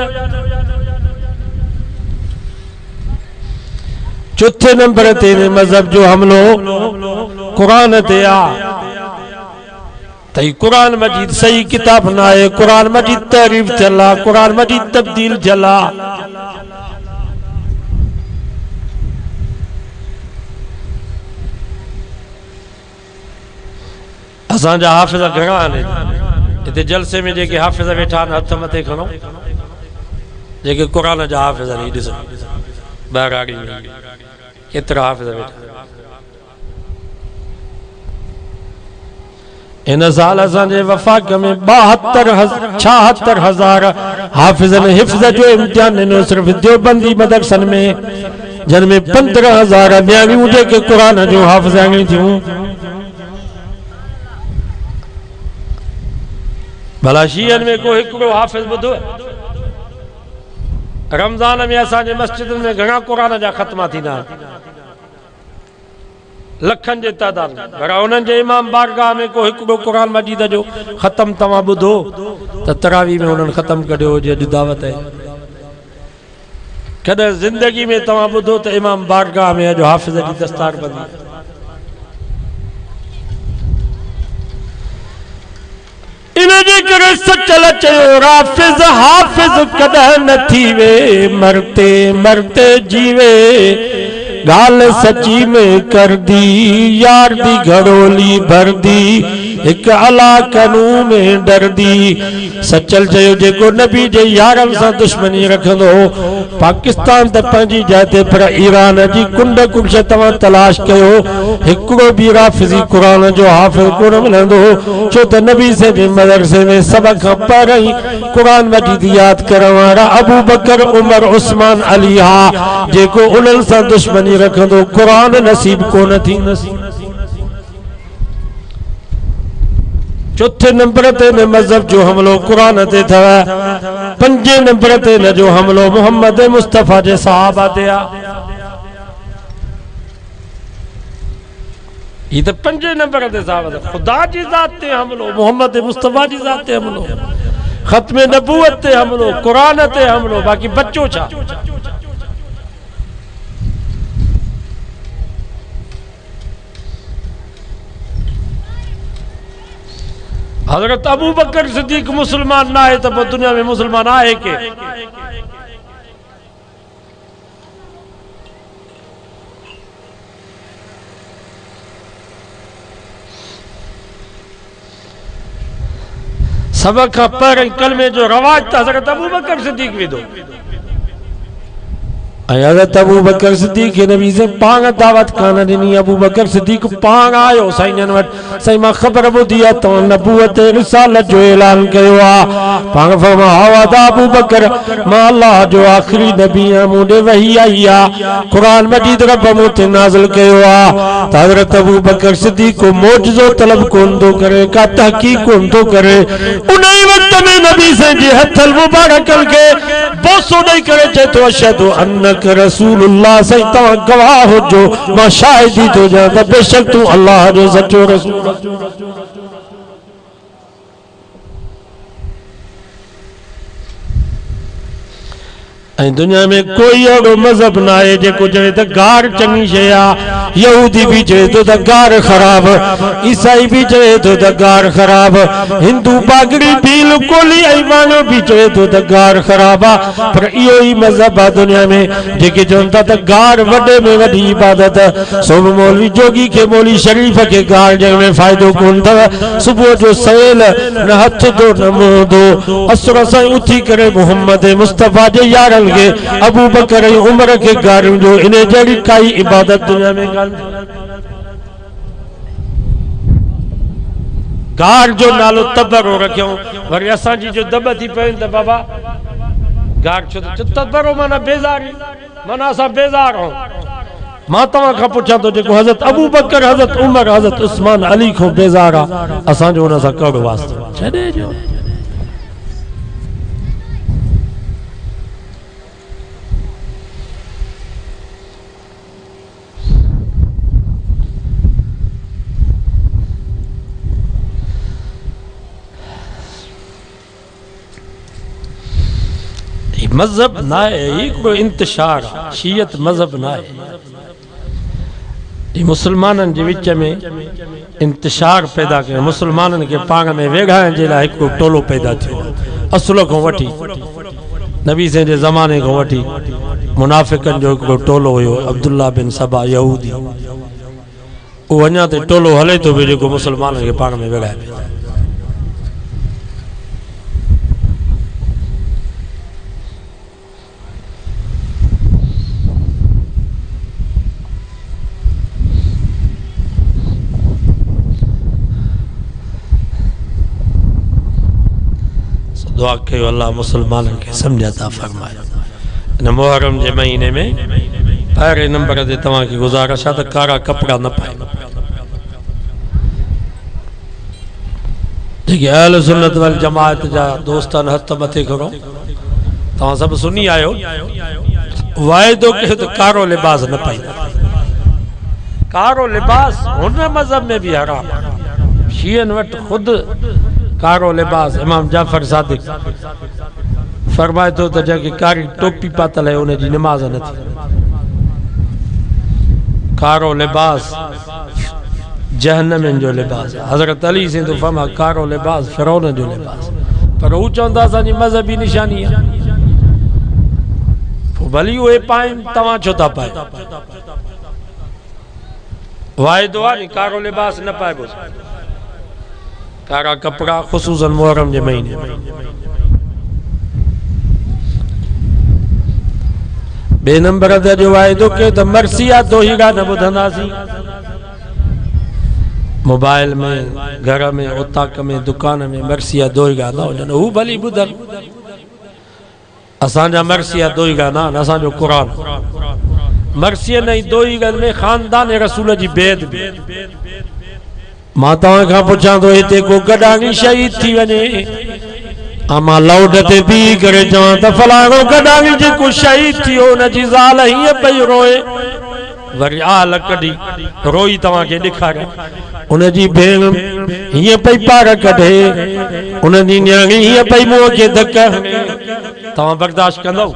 चौथे नंबर ते मज़हब जो हमलो कुरान ते आहे। त कुरान मजीद सही किताब न आहे, कुरान मजीद तहरीफ थियल आहे, कुरान मजीद तब्दील थियल आहे। असांजा हाफ़िज़ घणा आहिनि हिते जलसे में? जेके हाफ़िज़ वेठा आहिनि हथ मथे खणो, जेके कुरान जा हाफ़िज़ आहिनि। ॾिसो ॿाहिरि केतिरा हाफ़िज़ वेठा। इन साल असांजे वफ़ाक़ में 76,000 हाफ़िज़नि हिफ़्ज़ जो इम्तिहान ॾिनो, सिर्फ़ देवबंदी मदरसनि में, जिन में 15,000 न्याणियूं जेके कुरान जो हाफ़िज़ाणियूं थियूं। भला शीयनि में को हिकिड़ो हाफ़िज़ ॿुधो? रमज़ान में असांजे मस्जिदनि में घणा कुरान जा ख़त्मा थींदा आहिनि, लखनि जे तादाद में। पर उन्हनि जे इमाम बारगाह में को हिकिड़ो कुरान मजीद जो ख़त्म तव्हां ॿुधो त तरावी में उन्हनि ख़त्म कढियो हुजे? अॼु दावत आहे। कॾहिं ज़िंदगी में तव्हां ॿुधो त इमाम बारगाह में अॼु हाफ़िज़ जी दस्तार बंदी? इनजे करे सचल चयो, राफ़िज़ हाफ़िज़ कॾहिं न थी वे, मरते मरते जीवे। गाल सची में कर दी, यार दी घड़ोली भर दी, एक अला कनू में डर दी। सचल चयो, जेको नबी जे यारनि सां दुश्मनी रखंदो, पाकिस्तान त पंहिंजी जाइ ते, पर ईरान जी कुंड कुछ तव्हां तलाश कयो, हिकिड़ो बि राफ़िज़ी क़ुरान जो हाफ़िज़ कोन मिलंदो। छो त नबी से जे मदरसे में सभ खां पहिरीं क़ुरान मजीद यादि करण वारा अबू बकर, उमर, उस्मान, अली हा। जेको उन्हनि सां दुश्मनी रखंदो, क़ुरान नसीब कोन थींदसि। चौथे नंबर ते ने मजहब जो हमलो कुरान ते था। पंजे नंबर ते ने जो हमलो मोहम्मद मुस्तफा जे सहाबा ते आ। ये तो पंजे नंबर ते सहाबा खुदा जी जात ते हमलो मोहम्मद मुस्तफा जी जात ते हमलो खत्म नबूवत ते हमलो कुरान ते हमलो बाकी बच्चों छा। हजरत अबू बकर सिद्दीक मुसलमान ना है तो दुनिया में मुसलमान आए के। सबक का पर कलमे जो रवाज था हजरत अबू बकर सिद्दीक भी दो। हजरत अबू बकर सिद्दीक नबी से पांग दावत खाना दिनी। अबू बकर सिद्दीक पांग आयो साईं वट सही मां खबर बुधी तो नबूवत रिसालत जो ऐलान कयो आ। पांग फरमा हवादा अबू बकर मां अल्लाह जो आखिरी नबी है मुंडे वही आई आ। कुरान मजीद रब मुते नाज़िल कयो आ। हजरत अबू बकर सिद्दीक को मौजज़ो तलब कोन दो करे का तहकीक कोन दो करे। उन्हीं वक्त में नबी से जे हथल मुबारक के बोसो नहीं करे चे तो अशहदु अन्नक रसूलुल्लाह सही तवा गवाह हो जो मां शाहिदी तो जाता बेशक तू अल्लाह जो सच्चो रसूल। दुनिया में कोई अड़ो मजहब ना है जेको चवे तो गार चंगी शे आ। यहूदी भी चवे तो गार खराब, ईसाई भी चवे तो गार खराब, हिंदू पागड़ी बिल्कुल ही ईमानो भी चवे तो गार खराब आ। पर इहो ही मजहब आ दुनिया में जेके चवंदा त गार वडे में वडी इबादत। सोम मौलवी जोगी के मौलवी शरीफ के गार जंग में फायदो कोन था। सुबह जो सवेल न हथ दो न मुंह दो असुर सां उथी करे मोहम्मद मुस्तफा जे यारन के अबू बकर उमर के गारियों जो इन्हें जड़ी काई इबादत दुनिया में गार जो नालो तबरो रखियो वरी असा जी जो दब थी पे त बाबा गार छो तबरो माना बेजारी माना असा बेजार हो। मां तवा का पूछा तो जो हजरत अबू बकर हजरत उमर हजरत उस्मान अली को बेजार आ असा जो उन सा कड़ वास्ते छडे जो। मजहब ना है एक इंतशार शीयत मजहब ना है। मुसलमानन के विच में इंतशार पैदा कर मुसलमानन के पाण में वेगाइण जे लाइ हिकु टोलो पैदा थियो। असुल को वठी नबी से जे ज़माने को वठी मुनाफिकन जो हिकु टोलो हुयो अब्दुल्ला बिन सबा यहूदी वो अञा ते टोलो हले तो भी जेको मुसलमानन के पाण में वेगाए पियो। दुआ कयो अल्लाह मुसलमानन के समझता फरमाए। इन मुहर्रम के महीने में पहले नंबर ते तवा की गुजारिश है कारा कपड़ा न पाए। जेके अहल सुन्नत वल जमात जा दोस्तन हथ मथे करो तवा सब सुनी आयो वायदो के तो कारो लिबास न पाई। कारो लिबास हुन मजहब में भी हराम। शियन वट खुद कारो लिबास इमाम जाफर सादिक फरमाए तो जैसे कारी टोपी पातल है उन्हें जी नमाज न थी। कारो लिबास जहन्नम जो लिबास। हजरत अली से तो फरमा कारो लिबास फिरौन जो लिबास। पर वो चवंदा असांजी मजहबी निशानी है भली उहे पाइन तव्हां छो था पाए। वाइदो आहे कारो लिबास न पाइबो। कारा कपड़ा खुसूसन मुहर्रम के महीने बे नंबर ते जो वाइदो के तो मरसिया दोहीरा न बुधंदासी। मोबाइल में घर में उताक में दुकान में मरसिया दोहीरा न हुजन हू भली बुधन। असांजा मरसिया दोहीरा न असांजो कुरान मरसिया नहीं दोहीरा में खानदान रसूल जी बेद मां तव्हां खां पुछां थो हिते को गॾांगी शहीद थी वञे आमा लाउड ते बीह करे चवां त फलाणो गॾांगी जेको शहीद थियो हुनजी ज़ाल हीअं पई रोए वरी आल कढी रोई तव्हांखे ॾेखारियां उनजी भेण हीअं पई पार कढे उनजी न्याणी हीअं पई मुंहं खे धक हणे तव्हां बर्दाश्त कंदव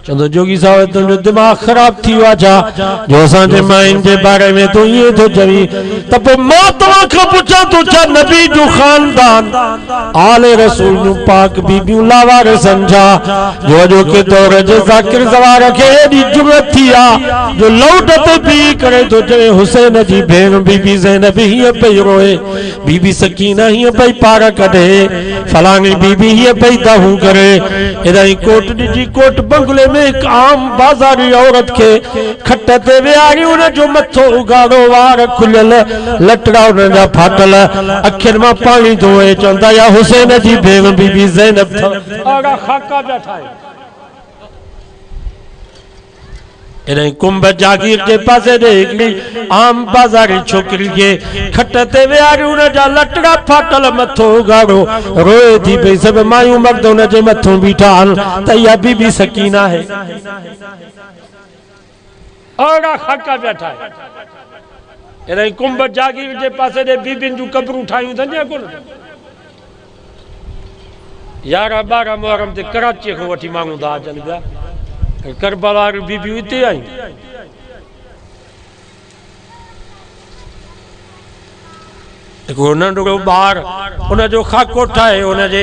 चवंदो जोगी साहिब तुंहिंजो दिमाग़ ख़राब थी वियो आहे छा जो असांजे मायुनि जे बारे में तूं ईअं थो चवीं त पोइ मां तव्हां खां पुछां थो छा नबी जो ख़ानदान आले रसूल जूं पाक बीबियूं लावार समझा जो अॼो के दौर जे ज़ाकिर ज़वार खे एॾी जुरत थी आहे जो लाउड ते बीह करे थो चवे हुसैन जी भेण बीबी ज़ैनब हीअं पई रोए बीबी सकीना हीअं पई पार कढे फलाणी बीबी हीअं पई दाहूं करे एॾाई कोट ॾिठी कोट बंगले में एक आम बाज़ारी औरत के खट ते विहारी उनजो मथो उगाड़ो वार खुलियल लटड़ा उन जा फाटल अखियुनि मां पाणी थो वहे चवंदा या हुसैन जी भेण बीबी ज़ैनब अड़ा खाका बैठा है इन्हें कुंभ जागीर के पासे दे हिकड़ी आम बाज़ारी छोकरी के खट ते विहारी उन जा लटड़ा फाटल मथो उगाड़ो रोए थी पई सब मायूं मर्द उन जे मथो बीठा आहिनि त इहा बीबी सकीना है अड़ा खाका बैठा है इन्हें कुंभ जागीर के पासे दे बीबिन जूं कब्रूं ठाहियूं अथनि कोन 11-12 मुहर्रम ते कराची खां वठी माण्हू था अचनि पिया करबला बीबियूं हिते आयूं हिकिड़ो नंढड़ो ॿार उनजो खाको ठाहे उनजे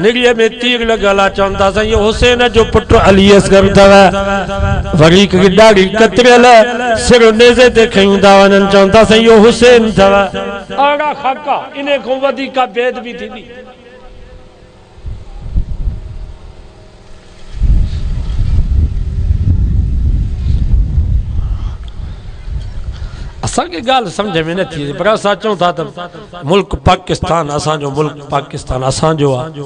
निड़ीअ में तीर लॻल आहे चवनि था साईं हुसैन जो पुटु अली असगर अथव वरी हिकिड़ी ॾाढी कतरियल सिर नेज़े ते खयूं था वञनि चवनि था साईं इहो हुसैन अथव अहिड़ा खाका इन खां वधीक भेद बि थींदी असांखे ॻाल्हि समझ में न थी पर असां चऊं था त मुल्क पाकिस्तान असांजो मुल्क पाकिस्तान असांजो आहे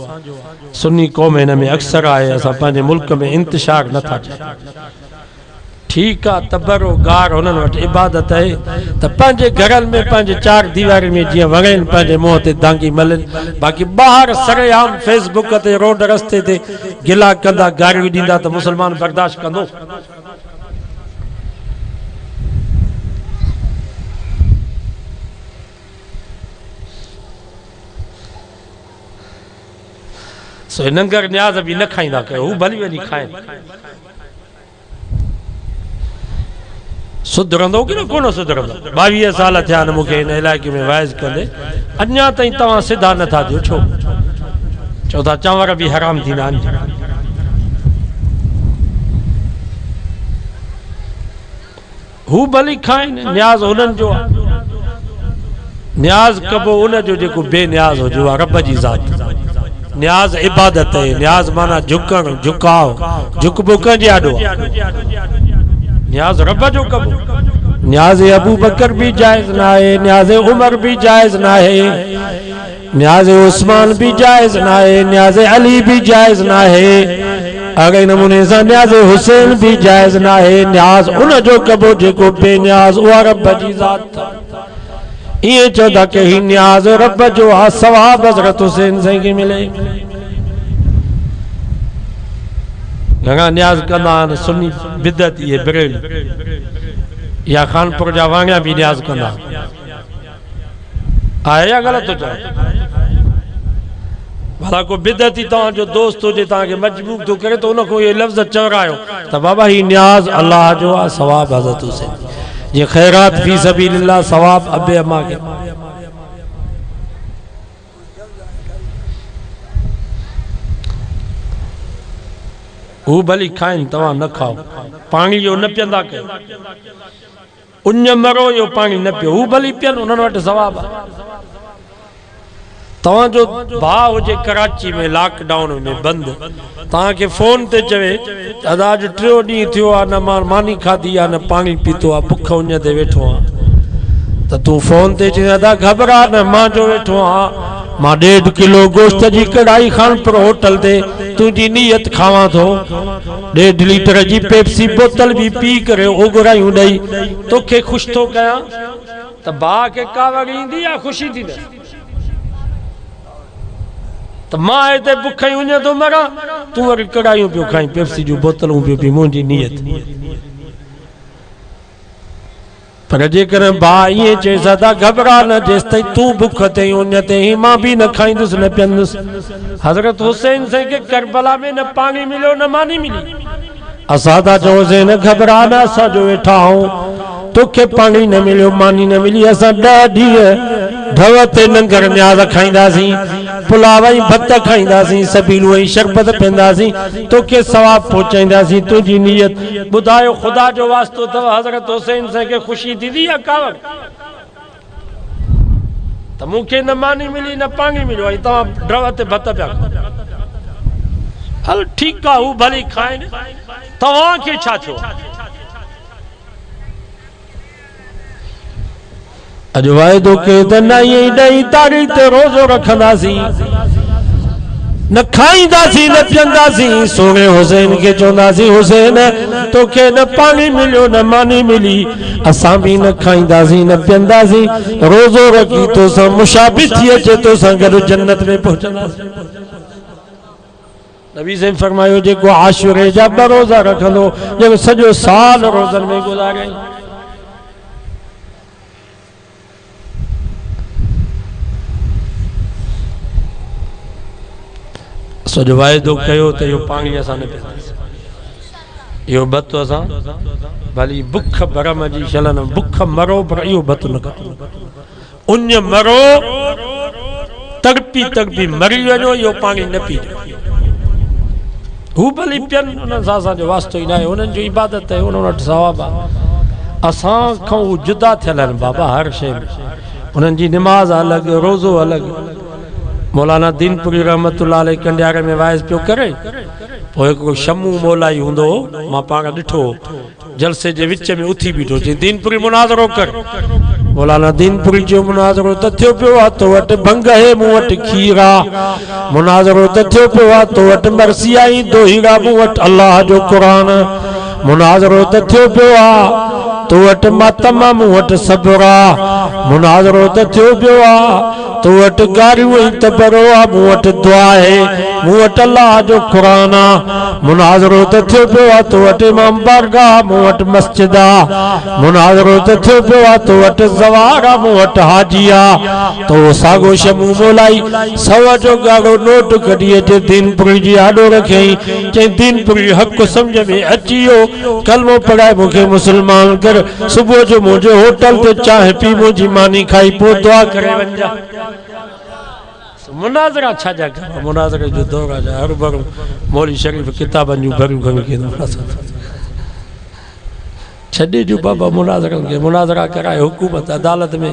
सुन्नी क़ौम हिन में अक्सर आहे असां पंहिंजे मुल्क में इंतिशार नथा चाहियूं ठीकु आहे तबरोगार हुननि वटि इबादत आहे त पंहिंजे घरनि में पंहिंजे 4 दीवारी में जीअं वणनि पंहिंजे मुंहं ते दांगी मलनि बाक़ी ॿाहिरि सरेआम फेसबुक ते रोड रस्ते ते गिला कंदा गारियूं ॾींदा त मुस्लमान बर्दाश्त कंदो सो नंगर न्याज भी न खाईंदा कयो हू भली वञी खाइनि सुधरंदो की न कोन सुधरंदो 22 साल थिया आहिनि मूंखे हिन इलाइक़े में वाइज़ कंदे अञा ताईं तव्हां सिधा नथा ॾियो छो चओ था चांवर बि हराम थींदा आहिनि हू भली खाइनि न्याज़ हुननि जो आहे न्याज़ कबो उनजो जेको बेनियाज़ हुजे आहे रब जी ज़ात न्याज इबादत है न्याज माना झुकण झुकाव झुकबो कंहिंजे आॾो न्याज रब जो कबो न्याज अबू बकर भी जायज़ ना है न्याज उमर भी जायज़ ना है न्याज उस्मान भी जायज़ ना है न्याज अली भी जायज़ ना है अगले नमूने से न्याज हुसैन भी जायज़ ना है न्याज उन जो कबो जेको बेनियाज उहा रब जी ज़ात ये चौदा के ही न्याज रब जो आ सवाब हज़रत हुसैन साईं खे मिले घणा न्याज कंदा आहिनि सुन्नी बिदत ये बरेली या खानपुर जा वांगिया भी न्याज कंदा आहे या ग़लति थो चवां भला को बिदती तव्हांजो दोस्त हुजे तव्हांखे मजबूर थो करे त उनखां इहे लफ़्ज़ चवरायो त बाबा ही न्याज अल्लाह जो आ सवाब हज़रत हुसैन ये खैरात फी सबीलिल्लाह सवाब अबे अम्मा के हू भली खाइन तव्हां न खाओ पानी जो न पियंदा कयो उन मरो यो पानी न पियो हू भली पियनि उन्हनि वटि सवाब तव्हांजो भाउ हुजे कराची में लॉकडाउन में बंद तव्हांखे फोन ते चवे दादा अॼु 3 ॾींहं थियो आहे न मां मानी खाधी आहे न पानी पीतो आहे बुख उन ते वेठो आहे त तूं फोन ते चवे दादा घबरा न मां जो वेठो आहियां मां 1.5 किलो गोश्त जी कढ़ाई खानपुर होटल ते तुंहिंजी नियत खावां थो 1.5 लीटर जी पेप्सी बोतल भी पी करे ओघरायूं ॾेई तोखे ख़ुशि थो कयां तो बा के कावड़ ईंदी या ख़ुशी थी तो मां हिते बुख ई वञे थो मरा तूं वरी कढ़ाइयूं पियो खाई पेप्सी जूं बोतलूं पियो पी मुंहिंजी नियत पर जेकर भाउ ईअं चएसि था घबरा न जेसि ताईं तूं बुख ते उन ते ही मां भी न खाईंदुसि न पीअंदुसि हज़रत हुसैन साईं खे करबला में न पानी मिलियो न मानी मिली असां था चयोसीं न घबरा न असां जो वेठा आहियूं तोखे पानी न मिलियो मानी न मिली असां 10 ॾींहं ढव ते लंगर न्याज़ खाईंदासीं पुलाव ऐं भत खाईंदासीं सबीलू ऐं शरबत पीअंदासीं तोखे सवाब पहुचाईंदासीं तुंहिंजी नियत ॿुधायो ख़ुदा जो वास्तो अथव हज़रत हुसैन साईं खे ख़ुशी थींदी या कावड़ त मूंखे न मानी मिली न पानी मिलियो ऐं तव्हां ढव ते भत पिया हल ठीकु आहे हू भली खाइनि तव्हांखे छा थियो अॼु वाइदो कयो त न ईअं ॾही तारीख़ ते रोज़ो रखंदासीं न खाईंदासीं न पीअंदासीं सोने हुसैन खे चवंदासीं हुसैन तोखे न पानी मिलियो न मानी मिली असां भी न खाईंदासीं न पीअंदासीं रोज़ो रखी तोसां मुशाबिह थी अचे तोसां गॾु जन्नत में पहुचंदासीं नबी साईं फरमायो जेको आशूरे जा 2 रोज़ा रखंदो जेको सॼो साल रोज़नि में गुज़ारे सॼो वाइदो कयो त इहो पाणी असां न पीअंदासीं इहो भत असां भली बुख भरम जी छलन बुख मरो पर इहो भत न कयो उन मरो तड़पी मरी वञो इहो पाणी न पीजो हू भली पियनि उन्हनि सां असांजो वास्तो ई न आहे उन्हनि जो इबादत आहे उन्हनि वटि सवाब आहे असां खां हू जुदा थियल आहिनि बाबा हर शइ में उन्हनि जी निमाज़ अलॻि रोज़ो अलॻि मौलाना दीनपुरी रहमतुल्लाह अलैह कंडियारे में वाइज़ पियो करे पोइ हिकिड़ो शमू मौलाई हूंदो मां पाण ॾिठो जलसे जे विच में उथी बीठो चई दीनपुरी मुनाज़रो कर मौलाना दीनपुरी जो मुनाज़रो त थियो पियो आहे तो वटि भंग है मूं वटि खीर आहे मुनाज़रो त थियो पियो आहे तो वटि मरसी आई दोहीरा मूं वटि अल्लाह जो क़ुरान मुनाज़रो त थियो पियो आहे तो वटि मातम मूं वटि सब्र आहे मुनाज़रो त थियो पियो आहे तो वटि गारियूं ऐं तबरो आहे मूं वटि दुआ आहे मूं वटि अल्लाह जो क़ुरान आहे मुनाज़रो त थियो पियो आहे तो वटि इमाम बारगाह मूं वटि मस्जिद आहे मुनाज़रो त थियो पियो आहे तो वटि ज़वार आहे मूं वटि हाजी आहे तो साॻो शमू मोलाई 100 जो ॻाढ़ो नोट कढी अचे दीनपुरी जी आॾो रखियईं चई दीनपुरी हक़ सम्झ में अची वियो कलमो पढ़ाए मूंखे मुस्लमान कर सुबुह जो मुंहिंजे होटल ते चांहि पी मुंहिंजी मानी खाई पोइ दुआ करे वञा मुनाज़रा छा जा कर मुनाज़रे जो दौर आहे हर भर मौली शरीफ किताबनि जूं भरियूं खणी केंदो छॾे जो बाबा मुनाज़रनि खे मुनाज़रा कराए हुकूमत अदालत में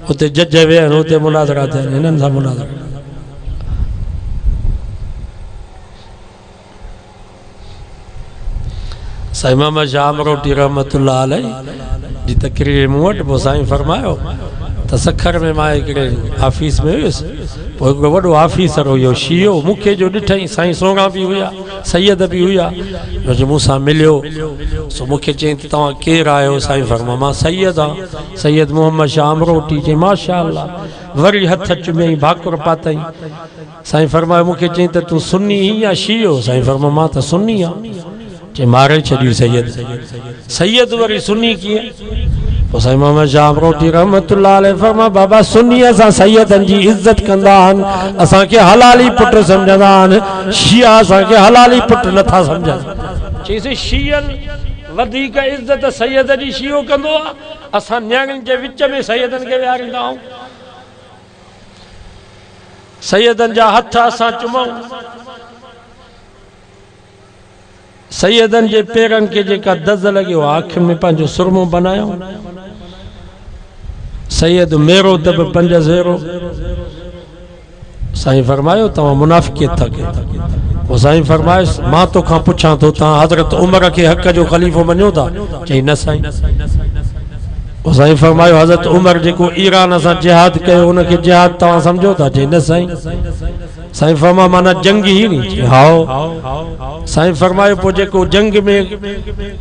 हुते जज वेहनि हुते मुनाज़रा थियनि हिननि सां मुनाज़रा साईं मोहम्मद शाह अमरोटी रहमतुल्लाह अलैह जी तकरीर मूं वटि पोइ साईं फरमायो त सखर में मां हिकिड़े ऑफिस में हुयुसि पोइ हिकिड़ो वॾो ऑफिसर हुयो शियो मूंखे जो ॾिठई साईं सोगा बि हुया सैयद बि हुया जो मूंसां मिलियो सो मूंखे चई त तव्हां केरु आहियो साईं फरमा मां सैयद आहियां सैयद मोहम्मद शाह अमरोटी चई माशा अल्लाह वरी हथ चुमियईं भाकुर पातई साईं फरमायो मूंखे चई त तूं सुन्नी या शियो साईं फरमा मां त सुन्नी आहियां चई मारे छॾियो सैयद वरी सुन्नी कीअं साईं मोहम्मद शाह अमरोटी रहमतुल्लाह अलैह फरमा बाबा सुन्नी असां सैयदनि जी इज़त कंदा आहिनि असांखे हलाली पुट सम्झंदा आहिनि शिया असांखे हलाली पुट नथा सम्झनि चईसि शियनि वधीक इज़त सैयद जी शियो कंदो आहे असां न्याणियुनि जे विच में सैयदनि खे विहारींदा आहियूं सैयदनि जा हथ असां चुमूं सैयदनि जे पेरनि खे जेका दज़ लॻियो अखियुनि में पंहिंजो सुरमो बनायो सैयद मेरो दब 5 ज़ेरो साईं फरमायो तव्हां मुनाफ़िक़ियत था कयो पोइ साईं फरमायो मां तोखां पुछां थो तव्हां हज़रत उमर खे हक़ जो ख़लीफ़ो मञो था चई न साईं पोइ साईं फरमायो हज़रत उमर जेको ईरान सां जिहाद कयो उनखे जिहाद तव्हां सम्झो था चई न साईं साईं फरमा माना जंग ही नहीं हाओ साईं फरमायो पोइ जेको जंग में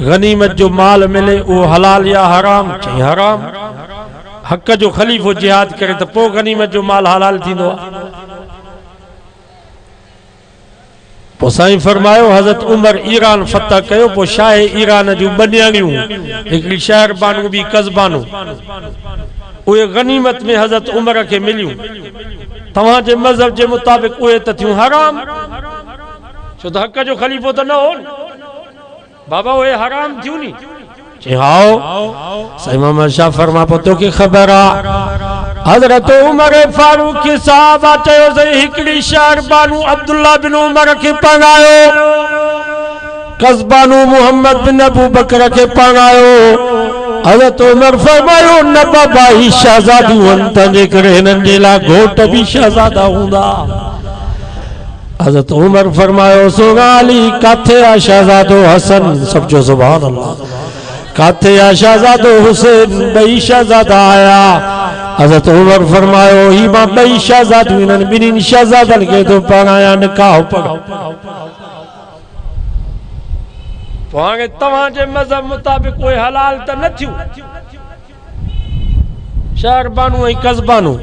गनीमत जो माल मिले वो हलाल या हराम चई हराम हक़ जो ख़लीफ़ो जिहाद करे त पोइ गनीमत जो माल हलाल थींदो आहे। पोइ साईं फरमायो हज़रत उमर ईरान फतह कयो, पोइ शाह ईरान जूं बनियाणियूं हिकिड़ी शहर बानू बि कज़बानू उहे गनीमत में हज़रत उमर खे मिलियूं। तव्हांजे मज़हब जे मुताबिक़ उहे त थियूं हराम, छो त हक़ जो ख़लीफ़ो त न हो बाबा, उहे हराम थियूं नी। चई हाओ साईं मोहम्मद शाह फरमा पोइ तोखे ख़बर आहे हज़रत उमर फारूक साहब चयो सही हिकिड़ी शहर बानू अब्दुल्ला बिन उमर खे पढ़ायो, कज़बानू मोहम्मद बिन अबू बकर खे पढ़ायो। हज़रत उमर फरमायो न बाबा ही शहज़ादियूं आहिनि, तंहिंजे करे हिननि जे लाइ घोट बि शहज़ादा हूंदा। हज़रत उमर फरमायो सोना अली काथे आहे शहज़ादो हसन, सब जो सुभान अल्लाह, काथे आहे शहज़ादो हुसैन, ॿई शहज़ादा आया। हज़रत उमर फरमायो ही मां ॿई शहज़ादियूं हिननि ॿिन्हिनि शहज़ादनि खे थो पढ़ायां, निकाह पढ़ो। पोइ हाणे तव्हांजे मज़हब मुताबिक़ उहे हलाल त न थियूं, शहर बानू ऐं कज़बानू,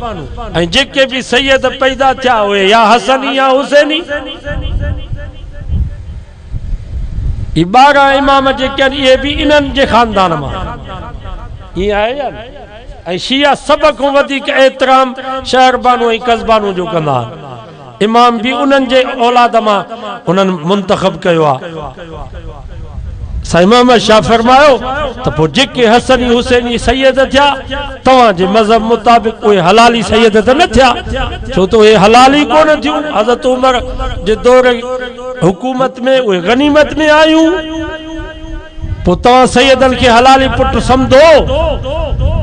ऐं जेके बि सैयद पैदा थिया उहे या हसनी या हुसैनी। ये 12 इमाम जेके आहिनि इहे बि इन्हनि जे ख़ानदान मां ईअं आहे या न। ऐं शिया सभ खां वधीक एतिराम शहर बानू ऐं कज़बानू जो कंदा आहिनि, इमाम बि उन्हनि जे औलाद मां उन्हनि मुंतख़ब कयो आहे। साईं मोहम्मद शाह फरमायो त पोइ जेके हसनी हुसैनी सैयद थिया तव्हांजे मज़हब मुताबिक़ उहे हलाली सैयद त न थिया, छो त उहे हलाली कोन थियूं। हज़रत उमर जे दौर हुकूमत में उहे गनीमत में आयूं, पोइ तव्हां सैयदनि खे हलाली पुट सम्झो।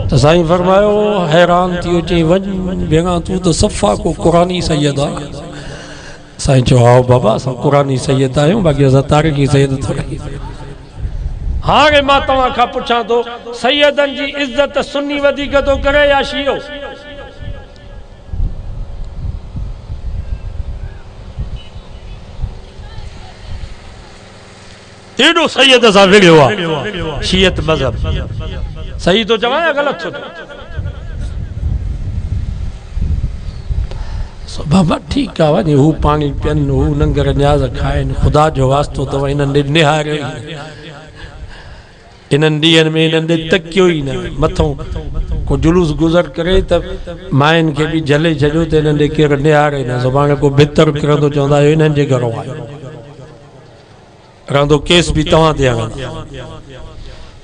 त साईं फरमायो हैरान थी वियो, चई वञ भेणा तूं त सफ़ा को क़ुरानी सैयद आहे। साईं चयो हा बाबा असां क़ुरानी सैयद आहियूं, बाक़ी असां तारीख़ी सैयद थोरी। हाणे मां तव्हां खां पुछां थो सैयदनि जी इज़त सुन्नी वधीक थो करे या शियो? एॾो सैयद सां विढ़ियो आहे शियत मज़हब, सही थो चवां या ग़लति थो चवां? बाबा ठीकु आहे वञे हू पाणी पीअनि, हू नंगर न्याज़ खाइनि, ख़ुदा जो वास्तो अथव हिननि निहारियो इन्हनि ॾींहंनि में इन्हनि ॾे तकियो ई न। मथां को जुलूस गुज़र करे त माइनि खे बि झले छॾियो त इन्हनि ॾे केरु निहारे न। सुभाणे को भितर किरंदो चवंदा आहियो इन्हनि जे घरो आयो, रहंदो केस बि तव्हां ते हणंदा।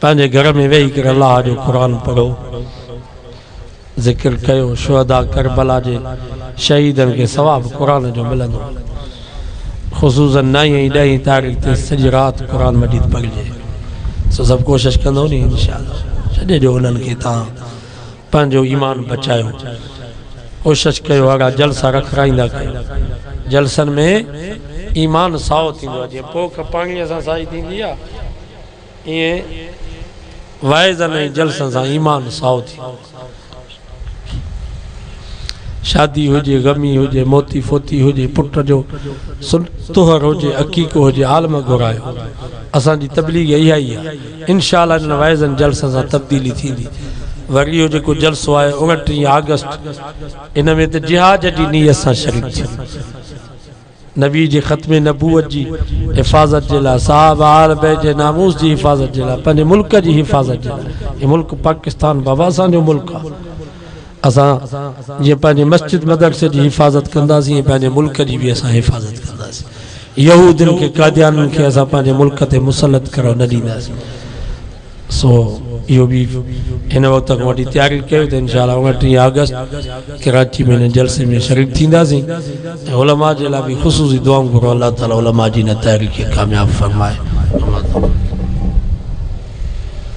पंहिंजे घर में वेही करे अलाह जो क़ुरान पढ़ो, ज़िक्र कयो, शुहदा करबला जे शहीदनि खे सवाब क़ुरान जो मिलंदो। ख़ुसूसन 9 ऐं 10 तारीख़ ते सॼी राति क़ुरान मजीद पढ़िजे। सो सभु कोशिशि कंदो नी इंशाअल्लाह, छॾे ॾियो उन्हनि खे, तव्हां पंहिंजो ईमान बचायो, कोशिशि कयो अॻा जलसा रखाईंदा कयो। जलसनि में ईमान साओ थींदो आहे, जीअं पोख पाणीअ सां साई थींदी आहे ईअं वाइज़नि ऐं जलसनि सां ईमान साओ थींदो। शादी हुजे, गमी हुजे, मोती फोती हुजे, पुट जो तुहर हुजे, अकीको हुजे, आलम घुरायो। असांजी तबलीग इहा ई आहे, इंशाअल्लाह इन वाइज़नि जलसनि सां तब्दीली थींदी। वरी इहो जेको जलसो आहे 29 अगस्त, इन में त जिहाद जी नीयत सां शरीक थियूं, नबी जे ख़त्म नबूवत जी हिफ़ाज़त जे लाइ, साहब आल बैत जे नामूस जी हिफ़ाज़त जे लाइ, पंहिंजे मुल्क जी हिफ़ाज़त जे लाइ। ये मुल्क पाकिस्तान बाबा असांजो मुल्क आहे। असां जीअं पंहिंजे मस्जिद मदरसे जी हिफ़ाज़त कंदासीं, ईअं पंहिंजे मुल्क जी बि असां हिफ़ाज़त कंदासीं। यहूदियुनि खे कादियाननि खे असां पंहिंजे मुल्क ते मुसलत करणु न ॾींदासीं। सो इहो बि हिन वक़्त खां वठी तयारी कयो त इंशाअल्लाह 29 अगस्त कराची में हिन जलसे में शरीक थींदासीं। ऐं उलमा जे लाइ बि ख़ुसूसी दुआऊं घुरो, अल्लाह ताला उलमा जी हिन तयारी खे कामयाबु फ़रमाए।